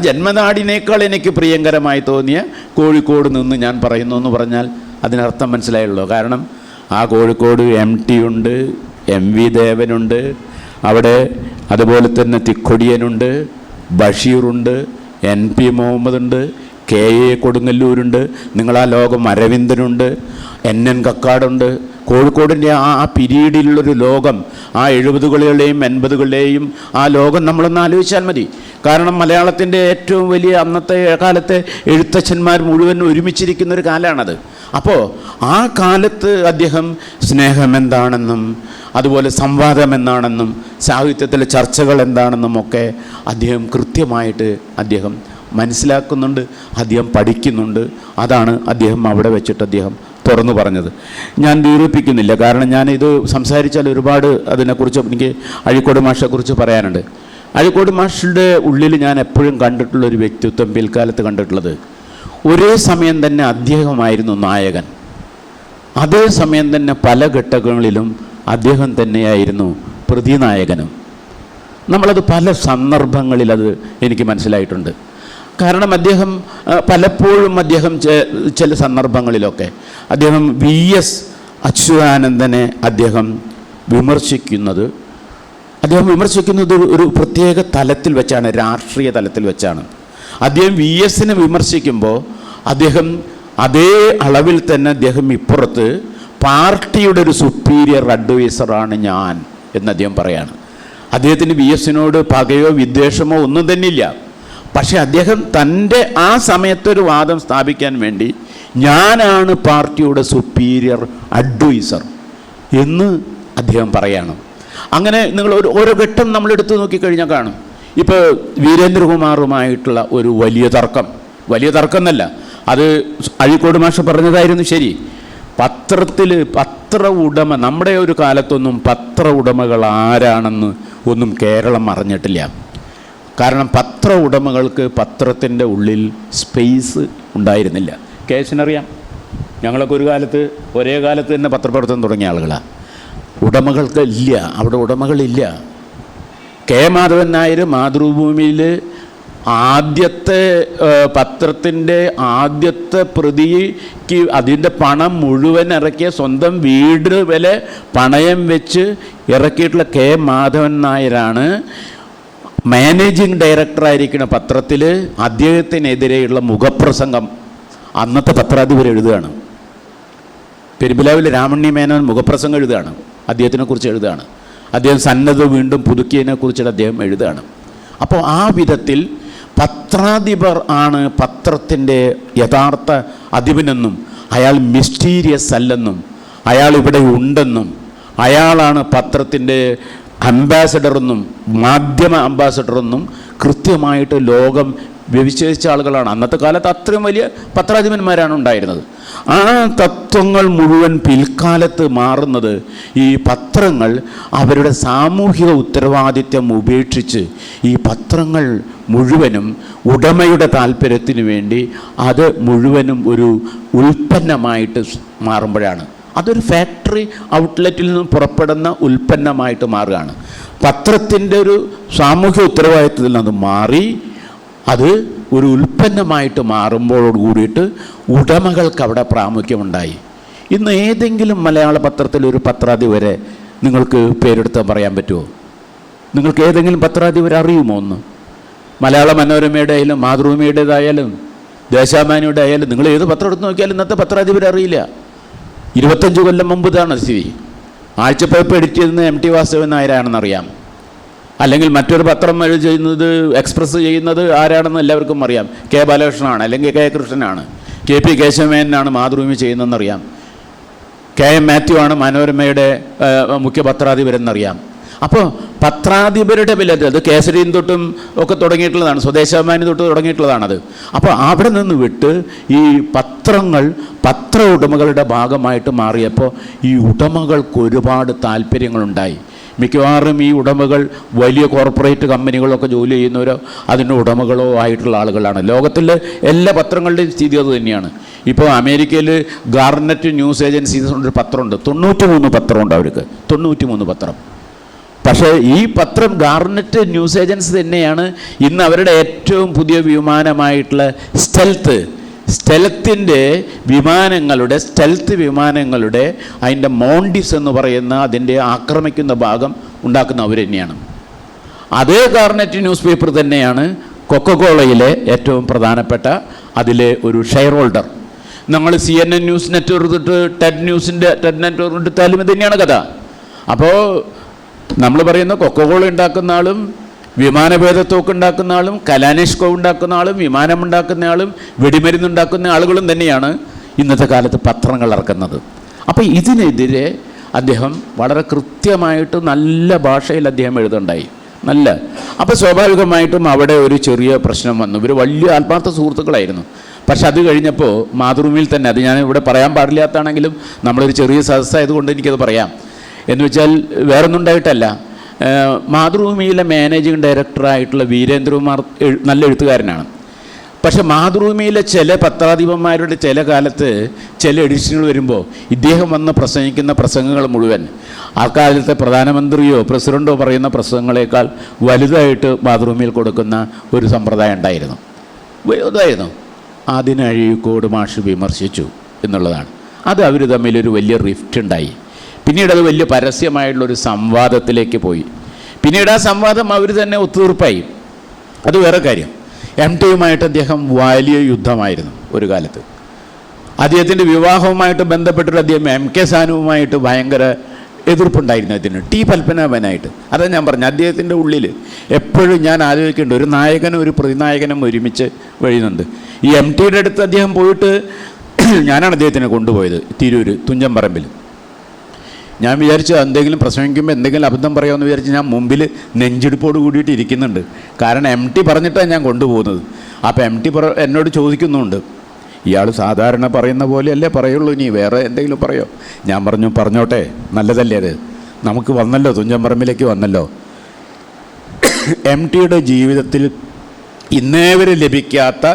ജന്മനാടിനേക്കാൾ എനിക്ക് പ്രിയങ്കരമായി തോന്നിയ കോഴിക്കോട് നിന്ന് ഞാൻ പറയുന്നു എന്ന് പറഞ്ഞാൽ അതിനർത്ഥം മനസ്സിലായുള്ളൂ. കാരണം ആ കോഴിക്കോട് MT ഉണ്ട്, MV ദേവനുണ്ട്, അവിടെ അതുപോലെ തന്നെ തിക്കൊടിയനുണ്ട്, ബഷീറുണ്ട്, NP മുഹമ്മദ് ഉണ്ട്, KA കൊടുങ്ങല്ലൂരുണ്ട്, നിങ്ങളാ ലോകം അരവിന്ദനുണ്ട്, NN കക്കാടുണ്ട്. കോഴിക്കോടിൻ്റെ ആ പീരീഡിലുള്ളൊരു ലോകം, ആ 70കളിലെയും 80കളിലെയും ആ ലോകം നമ്മളൊന്ന് ആലോചിച്ചാൽ മതി. കാരണം മലയാളത്തിൻ്റെ ഏറ്റവും വലിയ അന്നത്തെ കാലത്തെ എഴുത്തച്ഛന്മാർ മുഴുവൻ ഒരുമിച്ചിരിക്കുന്നൊരു കാലമാണത്. അപ്പോൾ ആ കാലത്ത് അദ്ദേഹം സ്നേഹം എന്താണെന്നും അതുപോലെ സംവാദം എന്താണെന്നും സാഹിത്യത്തിലെ ചർച്ചകൾ എന്താണെന്നും ഒക്കെ അദ്ദേഹം കൃത്യമായിട്ട് അദ്ദേഹം മനസ്സിലാക്കുന്നുണ്ട്, അദ്ദേഹം പഠിക്കുന്നുണ്ട്. അതാണ് അദ്ദേഹം അവിടെ വെച്ചിട്ട് അദ്ദേഹം തുറന്നു പറഞ്ഞത്. ഞാൻ ദീർഘിപ്പിക്കുന്നില്ല, കാരണം ഞാനിത് സംസാരിച്ചാൽ ഒരുപാട് അതിനെക്കുറിച്ച് എനിക്ക് അഴീക്കോട് മാഷെക്കുറിച്ച് പറയാനുണ്ട്. അഴീക്കോട് മാഷുടെ ഉള്ളിൽ ഞാൻ എപ്പോഴും കണ്ടിട്ടുള്ളൊരു വ്യക്തിത്വം, പിൽക്കാലത്ത് കണ്ടിട്ടുള്ളത്, ഒരേ സമയം തന്നെ അദ്ദേഹമായിരുന്നു നായകൻ, അതേ സമയം തന്നെ പല ഘട്ടങ്ങളിലും അദ്ദേഹം തന്നെയായിരുന്നു പ്രതിനായകനും. നമ്മളത് പല സന്ദർഭങ്ങളിൽ അത് എനിക്ക് മനസ്സിലായിട്ടുണ്ട്. കാരണം അദ്ദേഹം പലപ്പോഴും ചില സന്ദർഭങ്ങളിലൊക്കെ അദ്ദേഹം VS അച്യുതാനന്ദനെ അദ്ദേഹം വിമർശിക്കുന്നത് ഒരു പ്രത്യേക തലത്തിൽ വെച്ചാണ്, രാഷ്ട്രീയ തലത്തിൽ വെച്ചാണ്. അദ്ദേഹം VSനെ വിമർശിക്കുമ്പോൾ അദ്ദേഹം അതേ അളവിൽ തന്നെ അദ്ദേഹം ഇപ്പുറത്ത് പാർട്ടിയുടെ ഒരു സുപ്പീരിയർ അഡ്വൈസറാണ് ഞാൻ എന്ന് അദ്ദേഹം പറയാണ്. അദ്ദേഹത്തിന് VSനോട് പകയോ വിദ്വേഷമോ ഒന്നും തന്നെ ഇല്ല. പക്ഷേ അദ്ദേഹം തൻ്റെ ആ സമയത്തൊരു വാദം സ്ഥാപിക്കാൻ വേണ്ടി ഞാനാണ് പാർട്ടിയുടെ സുപ്പീരിയർ അഡ്വൈസർ എന്ന് അദ്ദേഹം പറയാണ്. അങ്ങനെ നിങ്ങൾ ഓരോ ഘട്ടം നമ്മളെടുത്ത് നോക്കിക്കഴിഞ്ഞാൽ കാണും. ഇപ്പോൾ വീരേന്ദ്രകുമാറുമായിട്ടുള്ള ഒരു വലിയ തർക്കം എന്നല്ല, അത് അഴീക്കോട് മാഷ് പറഞ്ഞതായിരുന്നു ശരി. പത്ര ഉടമ, നമ്മുടെ ഒരു കാലത്തൊന്നും പത്ര ഉടമകൾ ആരാണെന്ന് ഒന്നും കേരളം അറിഞ്ഞിട്ടില്ല. കാരണം പത്ര ഉടമകൾക്ക് പത്രത്തിൻ്റെ ഉള്ളിൽ സ്പേസ് ഉണ്ടായിരുന്നില്ല. കേസിനറിയാം, ഞങ്ങളൊക്കെ ഒരേ കാലത്ത് തന്നെ പത്രപ്രവർത്തനം തുടങ്ങിയ ആളുകളാണ്. ഉടമകൾക്ക് ഇല്ല, അവിടെ ഉടമകളില്ല. K. മാധവൻ നായർ മാതൃഭൂമിയിൽ ആദ്യത്തെ പത്രത്തിൻ്റെ ആദ്യത്തെ പ്രതിക്ക് അതിൻ്റെ പണം മുഴുവൻ ഇറക്കിയ, സ്വന്തം വീട് വില പണയം വെച്ച് ഇറക്കിയിട്ടുള്ള K. മാധവൻ നായരാണ് മാനേജിങ് ഡയറക്ടറായിരിക്കുന്ന പത്രത്തിൽ അദ്ദേഹത്തിനെതിരെയുള്ള മുഖപ്രസംഗം അന്നത്തെ പത്രാധിപർ എഴുതുകയാണ്. പെരുമ്പിലാവിൽ രാമണ്ണി മേനോൻ മുഖപ്രസംഗം എഴുതുകയാണ്, അദ്ദേഹത്തിനെക്കുറിച്ച് എഴുതുകയാണ്. അദ്ദേഹം സന്നദ്ധ വീണ്ടും പുതുക്കിയതിനെക്കുറിച്ചിട്ട് അദ്ദേഹം എഴുതുകയാണ്. അപ്പോൾ ആ വിധത്തിൽ പത്രാധിപർ ആണ് പത്രത്തിൻ്റെ യഥാർത്ഥ അധിപനെന്നും അയാൾ മിസ്റ്റീരിയസ് അല്ലെന്നും അയാൾ ഇവിടെ ഉണ്ടെന്നും അയാളാണ് പത്രത്തിൻ്റെ അംബാസഡറെന്നും മാധ്യമ അംബാസഡറെന്നും കൃത്യമായിട്ട് ലോകം വ്യവച്ഛേദിച്ച ആളുകളാണ്. അന്നത്തെ കാലത്ത് അത്രയും വലിയ പത്രാധിപന്മാരാണ് ഉണ്ടായിരുന്നത്. ആ തത്വങ്ങൾ മുഴുവൻ പിൽക്കാലത്ത് മാറുന്നത് ഈ പത്രങ്ങൾ അവരുടെ സാമൂഹിക ഉത്തരവാദിത്വം ഉപേക്ഷിച്ച് ഈ പത്രങ്ങൾ മുഴുവനും ഉടമയുടെ താല്പര്യത്തിന് വേണ്ടി അത് മുഴുവനും ഒരു ഉൽപ്പന്നമായിട്ട് മാറുമ്പോഴാണ്. അതൊരു ഫാക്ടറി ഔട്ട്ലെറ്റിൽ നിന്ന് പുറപ്പെടുന്ന ഉൽപ്പന്നമായിട്ട് മാറുകയാണ്. പത്രത്തിൻ്റെ ഒരു സാമൂഹ്യ ഉത്തരവാദിത്വത്തിൽ നിന്ന് മാറി അത് ഒരു ഉൽപ്പന്നമായിട്ട് മാറുമ്പോഴോട് കൂടിയിട്ട് ഉടമകൾക്ക് അവിടെ പ്രാമുഖ്യമുണ്ടായി. ഇന്ന് ഏതെങ്കിലും മലയാള പത്രത്തിലൊരു പത്രാധിപരെ നിങ്ങൾക്ക് പേരെടുത്ത് പറയാൻ പറ്റുമോ? നിങ്ങൾക്ക് ഏതെങ്കിലും പത്രാധിപരെ അറിയുമോ? ഒന്ന് മലയാള മനോരമയുടെ ആയാലും മാതൃഭൂമിയുടേതായാലും ദേശാഭിമാനിയുടെ ആയാലും നിങ്ങൾ ഏത് പത്രം എടുത്ത് നോക്കിയാലും ഇന്നത്തെ പത്രാധിപരെ അറിയില്ല. 25 കൊല്ലം മുമ്പ് ഇതാണ് സ്ഥിതി. ആഴ്ചപ്പതിപ്പ് എഡിറ്റ് ചെയ്യുന്നത് MT വാസുദേവൻ നായരാണെന്നറിയാം. അല്ലെങ്കിൽ മറ്റൊരു പത്രം ചെയ്യുന്നത് എക്സ്പ്രസ് ചെയ്യുന്നത് ആരാണെന്ന് എല്ലാവർക്കും അറിയാം. കെ ബാലകൃഷ്ണനാണ്, അല്ലെങ്കിൽ കെ കൃഷ്ണനാണ്. കെ പി കേശവമേനനാണ് മാതൃഭൂമി ചെയ്യുന്നതെന്നറിയാം. കെ എം മാത്യു ആണ് മനോരമയുടെ മുഖ്യ പത്രാധിപരെന്നറിയാം. അപ്പോൾ പത്രാധിപരുടെ വില അത് കേസരിയും തൊട്ടും ഒക്കെ തുടങ്ങിയിട്ടുള്ളതാണ്, സ്വദേശാഭിമാനി തൊട്ട് തുടങ്ങിയിട്ടുള്ളതാണത്. അപ്പോൾ അവിടെ നിന്ന് വിട്ട് ഈ പത്രങ്ങൾ പത്ര ഉടമകളുടെ ഭാഗമായിട്ട് മാറിയപ്പോൾ ഈ ഉടമകൾക്ക് ഒരുപാട് താല്പര്യങ്ങളുണ്ടായി. മിക്കവാറും ഈ ഉടമകൾ വലിയ കോർപ്പറേറ്റ് കമ്പനികളൊക്കെ ജോലി ചെയ്യുന്നവരോ അതിൻ്റെ ഉടമകളോ ആയിട്ടുള്ള ആളുകളാണ്. ലോകത്തിലെ എല്ലാ പത്രങ്ങളുടെയും സ്ഥിതി അത് തന്നെയാണ്. ഇപ്പോൾ അമേരിക്കയിൽ ഗാർനെറ്റ് ന്യൂസ് ഏജൻസീസ് ഒരു പത്രമുണ്ട്, 93 പത്രമുണ്ട് അവർക്ക്, 93 പത്രം. പക്ഷേ ഈ പത്രം ഗാർനെറ്റ് ന്യൂസ് ഏജൻസി തന്നെയാണ് ഇന്ന് അവരുടെ ഏറ്റവും പുതിയ വിമാനമായിട്ടുള്ള സ്റ്റെൽത്തിൻ്റെ വിമാനങ്ങളുടെ അതിൻ്റെ മോണ്ടിസ് എന്ന് പറയുന്ന അതിൻ്റെ ആക്രമിക്കുന്ന ഭാഗം ഉണ്ടാക്കുന്ന അവർ തന്നെയാണ്. അതേ ഗാർനെറ്റ് ന്യൂസ് പേപ്പർ തന്നെയാണ് കൊക്കക്കോളയിലെ ഏറ്റവും പ്രധാനപ്പെട്ട അതിലെ ഒരു ഷെയർ ഹോൾഡർ. നമ്മൾ CNN ന്യൂസ് നെറ്റ്വർക്ക് തൊട്ട് ടെഡ് നെറ്റ്വർക്ക് എടുത്താലും ഇത് തന്നെയാണ് കഥ. അപ്പോൾ നമ്മൾ പറയുന്ന കൊക്കക്കോള ഉണ്ടാക്കുന്ന ആളും വിമാനഭേദത്തോക്ക് ഉണ്ടാക്കുന്ന ആളും കലാനിഷ്കോ ഉണ്ടാക്കുന്ന ആളും വിമാനം ഉണ്ടാക്കുന്ന ആളും വെടിമരുന്നുണ്ടാക്കുന്ന ആളുകളും തന്നെയാണ് ഇന്നത്തെ കാലത്ത് പത്രങ്ങൾ ഇറക്കുന്നത്. അപ്പോൾ ഇതിനെതിരെ അദ്ദേഹം വളരെ കൃത്യമായിട്ട് നല്ല ഭാഷയിൽ അദ്ദേഹം എഴുതുണ്ടായി, നല്ല. അപ്പോൾ സ്വാഭാവികമായിട്ടും അവിടെ ഒരു ചെറിയ പ്രശ്നം വന്നു. ഇവർ വലിയ ആത്മാർത്ഥ സുഹൃത്തുക്കളായിരുന്നു. പക്ഷെ അത് കഴിഞ്ഞപ്പോൾ മാതൃഭൂമിയിൽ തന്നെ, അത് ഞാൻ ഇവിടെ പറയാൻ പാടില്ലാത്താണെങ്കിലും നമ്മളൊരു ചെറിയ സദസ്സായതുകൊണ്ട് എനിക്കത് പറയാം. എന്ന് വെച്ചാൽ വേറൊന്നും ഉണ്ടായിട്ടല്ല, മാതൃഭൂമിയിലെ മാനേജിങ് ഡയറക്ടറായിട്ടുള്ള വീരേന്ദ്രകുമാർ നല്ല എഴുത്തുകാരനാണ്. പക്ഷെ മാതൃഭൂമിയിലെ ചില പത്രാധിപന്മാരുടെ ചില കാലത്ത് ചില എഡിഷനുകൾ വരുമ്പോൾ ഇദ്ദേഹം വന്ന് പ്രസംഗിക്കുന്ന പ്രസംഗങ്ങൾ മുഴുവൻ ആ കാലത്തെ പ്രധാനമന്ത്രിയോ പ്രസിഡൻറ്റോ പറയുന്ന പ്രസംഗങ്ങളേക്കാൾ വലുതായിട്ട് മാതൃഭൂമിയിൽ കൊടുക്കുന്ന ഒരു സമ്പ്രദായം ഉണ്ടായിരുന്നു. അതായിരുന്നു അതിന് അഴീക്കോട് മാഷ് വിമർശിച്ചു എന്നുള്ളതാണ്. അത് അവർ തമ്മിലൊരു വലിയ റിഫ്റ്റ് ഉണ്ടായി. പിന്നീട് അത് വലിയ പരസ്യമായിട്ടുള്ളൊരു സംവാദത്തിലേക്ക് പോയി. പിന്നീട് ആ സംവാദം അവർ തന്നെ ഒത്തുതീർപ്പായി. അത് വേറെ കാര്യം. MTയുമായിട്ട് അദ്ദേഹം വലിയ യുദ്ധമായിരുന്നു ഒരു കാലത്ത്. അദ്ദേഹത്തിൻ്റെ വിവാഹവുമായിട്ട് ബന്ധപ്പെട്ടിട്ട് അദ്ദേഹം MK സാനുവുമായിട്ട് ഭയങ്കര എതിർപ്പുണ്ടായിരുന്നു അതിന്, T പത്മനാഭനായിട്ട്. അതാ ഞാൻ പറഞ്ഞു, അദ്ദേഹത്തിൻ്റെ ഉള്ളിൽ എപ്പോഴും ഞാൻ ആലോചിക്കേണ്ട ഒരു നായകനും ഒരു പ്രതിനായകനും ഒരുമിച്ച് വഴിയുന്നുണ്ട്. ഈ MTയുടെ അടുത്ത് അദ്ദേഹം പോയിട്ട് ഞാനാണ് അദ്ദേഹത്തിനെ കൊണ്ടുപോയത് തിരൂർ തുഞ്ചൻപറമ്പിൽ. ഞാൻ വിചാരിച്ചു എന്തെങ്കിലും പ്രസംഗിക്കുമ്പോൾ എന്തെങ്കിലും അബദ്ധം പറയാമെന്ന് വിചാരിച്ച് ഞാൻ മുമ്പിൽ നെഞ്ചെടുപ്പോട് കൂടിയിട്ട് ഇരിക്കുന്നുണ്ട്. കാരണം MT പറഞ്ഞിട്ടാണ് ഞാൻ കൊണ്ടുപോകുന്നത്. അപ്പോൾ MT എന്നോട് ചോദിക്കുന്നുണ്ട്, ഇയാൾ സാധാരണ പറയുന്ന പോലെയല്ലേ പറയുള്ളൂ, ഇനി വേറെ എന്തെങ്കിലും പറയോ? ഞാൻ പറഞ്ഞു, പറഞ്ഞോട്ടെ, നല്ലതല്ലേ അത്, നമുക്ക് വന്നല്ലോ, തുഞ്ചൻപറമ്പിലേക്ക് വന്നല്ലോ. MTയുടെ ജീവിതത്തിൽ ഇന്നേ വരെ ലഭിക്കാത്ത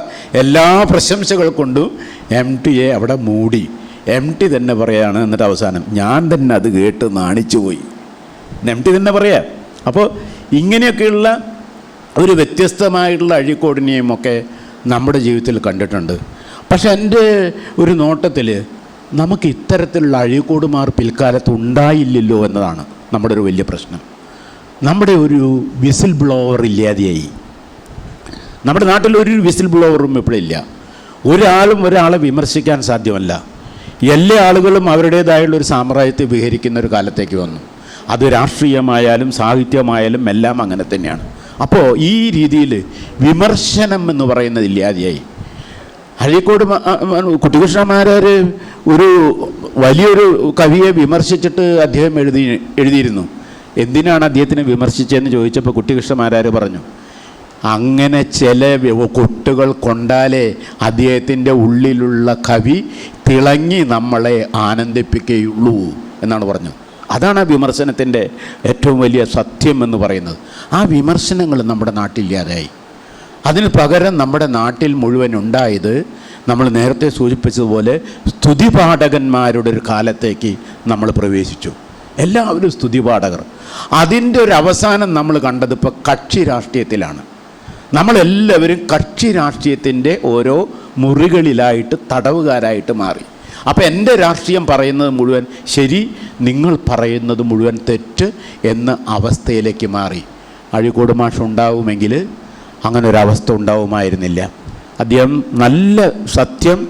എല്ലാ പ്രശംസകൾ കൊണ്ടും MTയെ അവിടെ മൂടി. MT തന്നെ പറയാണ്. എന്നിട്ട് അവസാനം ഞാൻ തന്നെ അത് കേട്ട് നാണിച്ചു പോയി. MT തന്നെ പറയാം. അപ്പോൾ ഇങ്ങനെയൊക്കെയുള്ള ഒരു വ്യത്യസ്തമായിട്ടുള്ള അഴീക്കോടിനെയും ഒക്കെ നമ്മുടെ ജീവിതത്തിൽ കണ്ടിട്ടുണ്ട്. പക്ഷെ എൻ്റെ ഒരു നോട്ടത്തിൽ നമുക്ക് ഇത്തരത്തിലുള്ള അഴീക്കോടുമാർ പിൽക്കാലത്ത് ഉണ്ടായില്ലല്ലോ എന്നതാണ് നമ്മുടെ ഒരു വലിയ പ്രശ്നം. നമ്മുടെ ഒരു വിസിൽ ബ്ലോവർ ഇല്ലാതെയായി. നമ്മുടെ നാട്ടിൽ ഒരു വിസിൽ ബ്ലോവറും ഇപ്പോഴില്ല. ഒരാളും ഒരാളെ വിമർശിക്കാൻ സാധ്യമല്ല. എല്ലാ ആളുകളും അവരുടേതായുള്ളൊരു സാമ്രാജ്യത്തെ വിഹരിക്കുന്ന ഒരു കാലത്തേക്ക് വന്നു. അത് രാഷ്ട്രീയമായാലും സാഹിത്യമായാലും എല്ലാം അങ്ങനെ തന്നെയാണ്. അപ്പോൾ ഈ രീതിയിൽ വിമർശനം എന്ന് പറയുന്നത് ഇല്ലാതെയായി. അഴീക്കോട് കുട്ടിക്കൃഷ്ണമാരാർ ഒരു വലിയൊരു കവിയെ വിമർശിച്ചിട്ട് അദ്ദേഹം എഴുതിയിരുന്നു. എന്തിനാണ് അദ്ദേഹത്തിനെ വിമർശിച്ചതെന്ന് ചോദിച്ചപ്പോൾ കുട്ടിക്കൃഷ്ണമാരാർ പറഞ്ഞു, അങ്ങനെ ചില കൊട്ടുകൾ കൊണ്ടാലേ അദ്ദേഹത്തിൻ്റെ ഉള്ളിലുള്ള കവി തിളങ്ങി നമ്മളെ ആനന്ദിപ്പിക്കുകയുള്ളൂ എന്നാണ് പറഞ്ഞത്. അതാണ് ആ വിമർശനത്തിൻ്റെ ഏറ്റവും വലിയ സത്യം എന്ന് പറയുന്നത്. ആ വിമർശനങ്ങൾ നമ്മുടെ നാട്ടിലില്ലാതായി. അതിന് പകരം നമ്മുടെ നാട്ടിൽ മുഴുവൻ ഉണ്ടായത് നമ്മൾ നേരത്തെ സൂചിപ്പിച്ചതുപോലെ സ്തുതിപാഠകന്മാരുടെ ഒരു കാലത്തേക്ക് നമ്മൾ പ്രവേശിച്ചു. എല്ലാവരും സ്തുതിപാഠകർ. അതിൻ്റെ ഒരു അവസാനം നമ്മൾ കണ്ടത് ഇപ്പോൾ കക്ഷി രാഷ്ട്രീയത്തിലാണ്. നമ്മളെല്ലാവരും കക്ഷി രാഷ്ട്രീയത്തിൻ്റെ ഓരോ മുറികളിലായിട്ട് തടവുകാരായിട്ട് മാറി. അപ്പോൾ എൻ്റെ രാഷ്ട്രീയം പറയുന്നത് മുഴുവൻ ശരി, നിങ്ങൾ പറയുന്നത് മുഴുവൻ തെറ്റ് എന്ന അവസ്ഥയിലേക്ക് മാറി. അഴീക്കോട് മാഷ് ഉണ്ടാവുമെങ്കിൽ അങ്ങനെ ഒരവസ്ഥ ഉണ്ടാവുമായിരുന്നില്ല. അദ്ദേഹം നല്ല സത്യം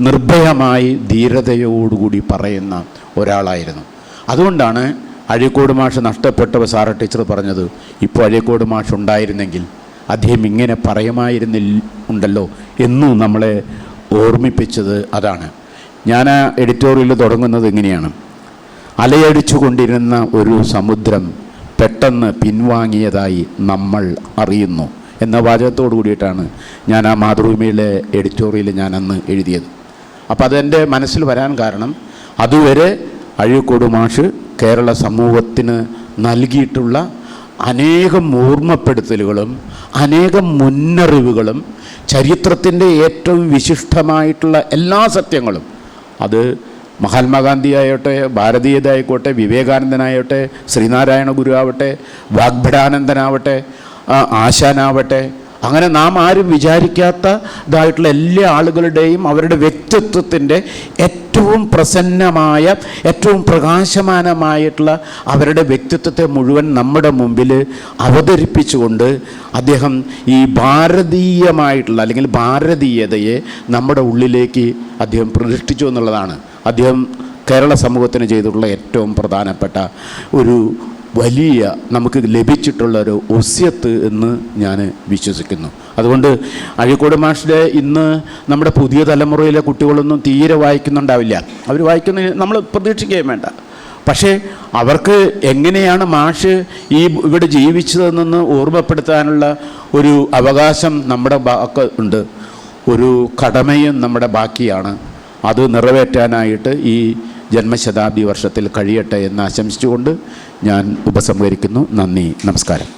നിർഭയമായി ധീരതയോടുകൂടി പറയുന്ന ഒരാളായിരുന്നു. അതുകൊണ്ടാണ് അഴീക്കോട് മാഷ് നഷ്ടപ്പെട്ടപ്പോൾ സാറ ടീച്ചർ പറഞ്ഞത്, ഇപ്പോൾ അഴീക്കോട് മാഷ് ഉണ്ടായിരുന്നെങ്കിൽ അദ്ദേഹം ഇങ്ങനെ ഉണ്ടല്ലോ എന്നും നമ്മളെ ഓർമ്മിപ്പിച്ചത് അതാണ്. ഞാൻ ആ എഡിറ്റോറിയൽ തുടങ്ങുന്നത് ഇങ്ങനെയാണ്: അലയടിച്ചു കൊണ്ടിരുന്ന ഒരു സമുദ്രം പെട്ടെന്ന് പിൻവാങ്ങിയതായി നമ്മൾ അറിയുന്നു എന്ന വാചകത്തോടു കൂടിയിട്ടാണ് ഞാൻ ആ മാതൃഭൂമിയിലെ എഡിറ്റോറിയൽ ഞാൻ അന്ന് എഴുതിയത്. അപ്പോൾ അതെൻ്റെ മനസ്സിൽ വരാൻ കാരണം, അതുവരെ അഴീക്കോട് മാഷ് കേരള സമൂഹത്തിന് നൽകിയിട്ടുള്ള അനേകം ഓർമ്മപ്പെടുത്തലുകളും അനേകം മുന്നറിവുകളും ചരിത്രത്തിൻ്റെ ഏറ്റവും വിശിഷ്ടമായിട്ടുള്ള എല്ലാ സത്യങ്ങളും, അത് മഹാത്മാഗാന്ധി ആയോട്ടെ, ഭാരതീയതായിക്കോട്ടെ, വിവേകാനന്ദനായോട്ടെ, ശ്രീനാരായണ ഗുരു ആവട്ടെ, വാഗ്ഭടാനന്ദനാവട്ടെ, ആശാനാവട്ടെ, അങ്ങനെ നാം ആരും വിചാരിക്കാത്തതായിട്ടുള്ള എല്ലാ ആളുകളുടെയും അവരുടെ വ്യക്തിത്വത്തിൻ്റെ ഏറ്റവും പ്രസന്നമായ, ഏറ്റവും പ്രകാശമാനമായിട്ടുള്ള അവരുടെ വ്യക്തിത്വത്തെ മുഴുവൻ നമ്മുടെ മുമ്പിൽ അവതരിപ്പിച്ചുകൊണ്ട് അദ്ദേഹം ഈ ഭാരതീയമായിട്ടുള്ള അല്ലെങ്കിൽ ഭാരതീയതയെ നമ്മുടെ ഉള്ളിലേക്ക് അദ്ദേഹം പ്രതിഷ്ഠിച്ചു എന്നുള്ളതാണ് അദ്ദേഹം കേരള സമൂഹത്തിന് ചെയ്തിട്ടുള്ള ഏറ്റവും പ്രധാനപ്പെട്ട ഒരു വലിയ നമുക്ക് ലഭിച്ചിട്ടുള്ളൊരു ഒസ്യത്ത് എന്ന് ഞാൻ വിശ്വസിക്കുന്നു. അതുകൊണ്ട് അഴീക്കോട് മാഷിൻ്റെ ഇന്ന് നമ്മുടെ പുതിയ തലമുറയിലെ കുട്ടികളൊന്നും തീരെ വായിക്കുന്നുണ്ടാവില്ല. അവർ വായിക്കുന്ന നമ്മൾ പ്രതീക്ഷിക്കുകയും വേണ്ട. പക്ഷേ അവർക്ക് എങ്ങനെയാണ് മാഷ് ഇവിടെ ജീവിച്ചതെന്ന് ഓർമ്മപ്പെടുത്താനുള്ള ഒരു അവകാശം നമ്മുടെ ഉണ്ട്, ഒരു കടമയും നമ്മുടെ ബാക്കിയാണ്. അത് നിറവേറ്റാനായിട്ട് ഈ ജന്മശതാബ്ദി വർഷത്തിൽ കഴിയട്ടെ എന്ന് ആശംസിച്ചുകൊണ്ട് ഞാൻ ഉപസംഹരിക്കുന്നു. നന്ദി, നമസ്കാരം.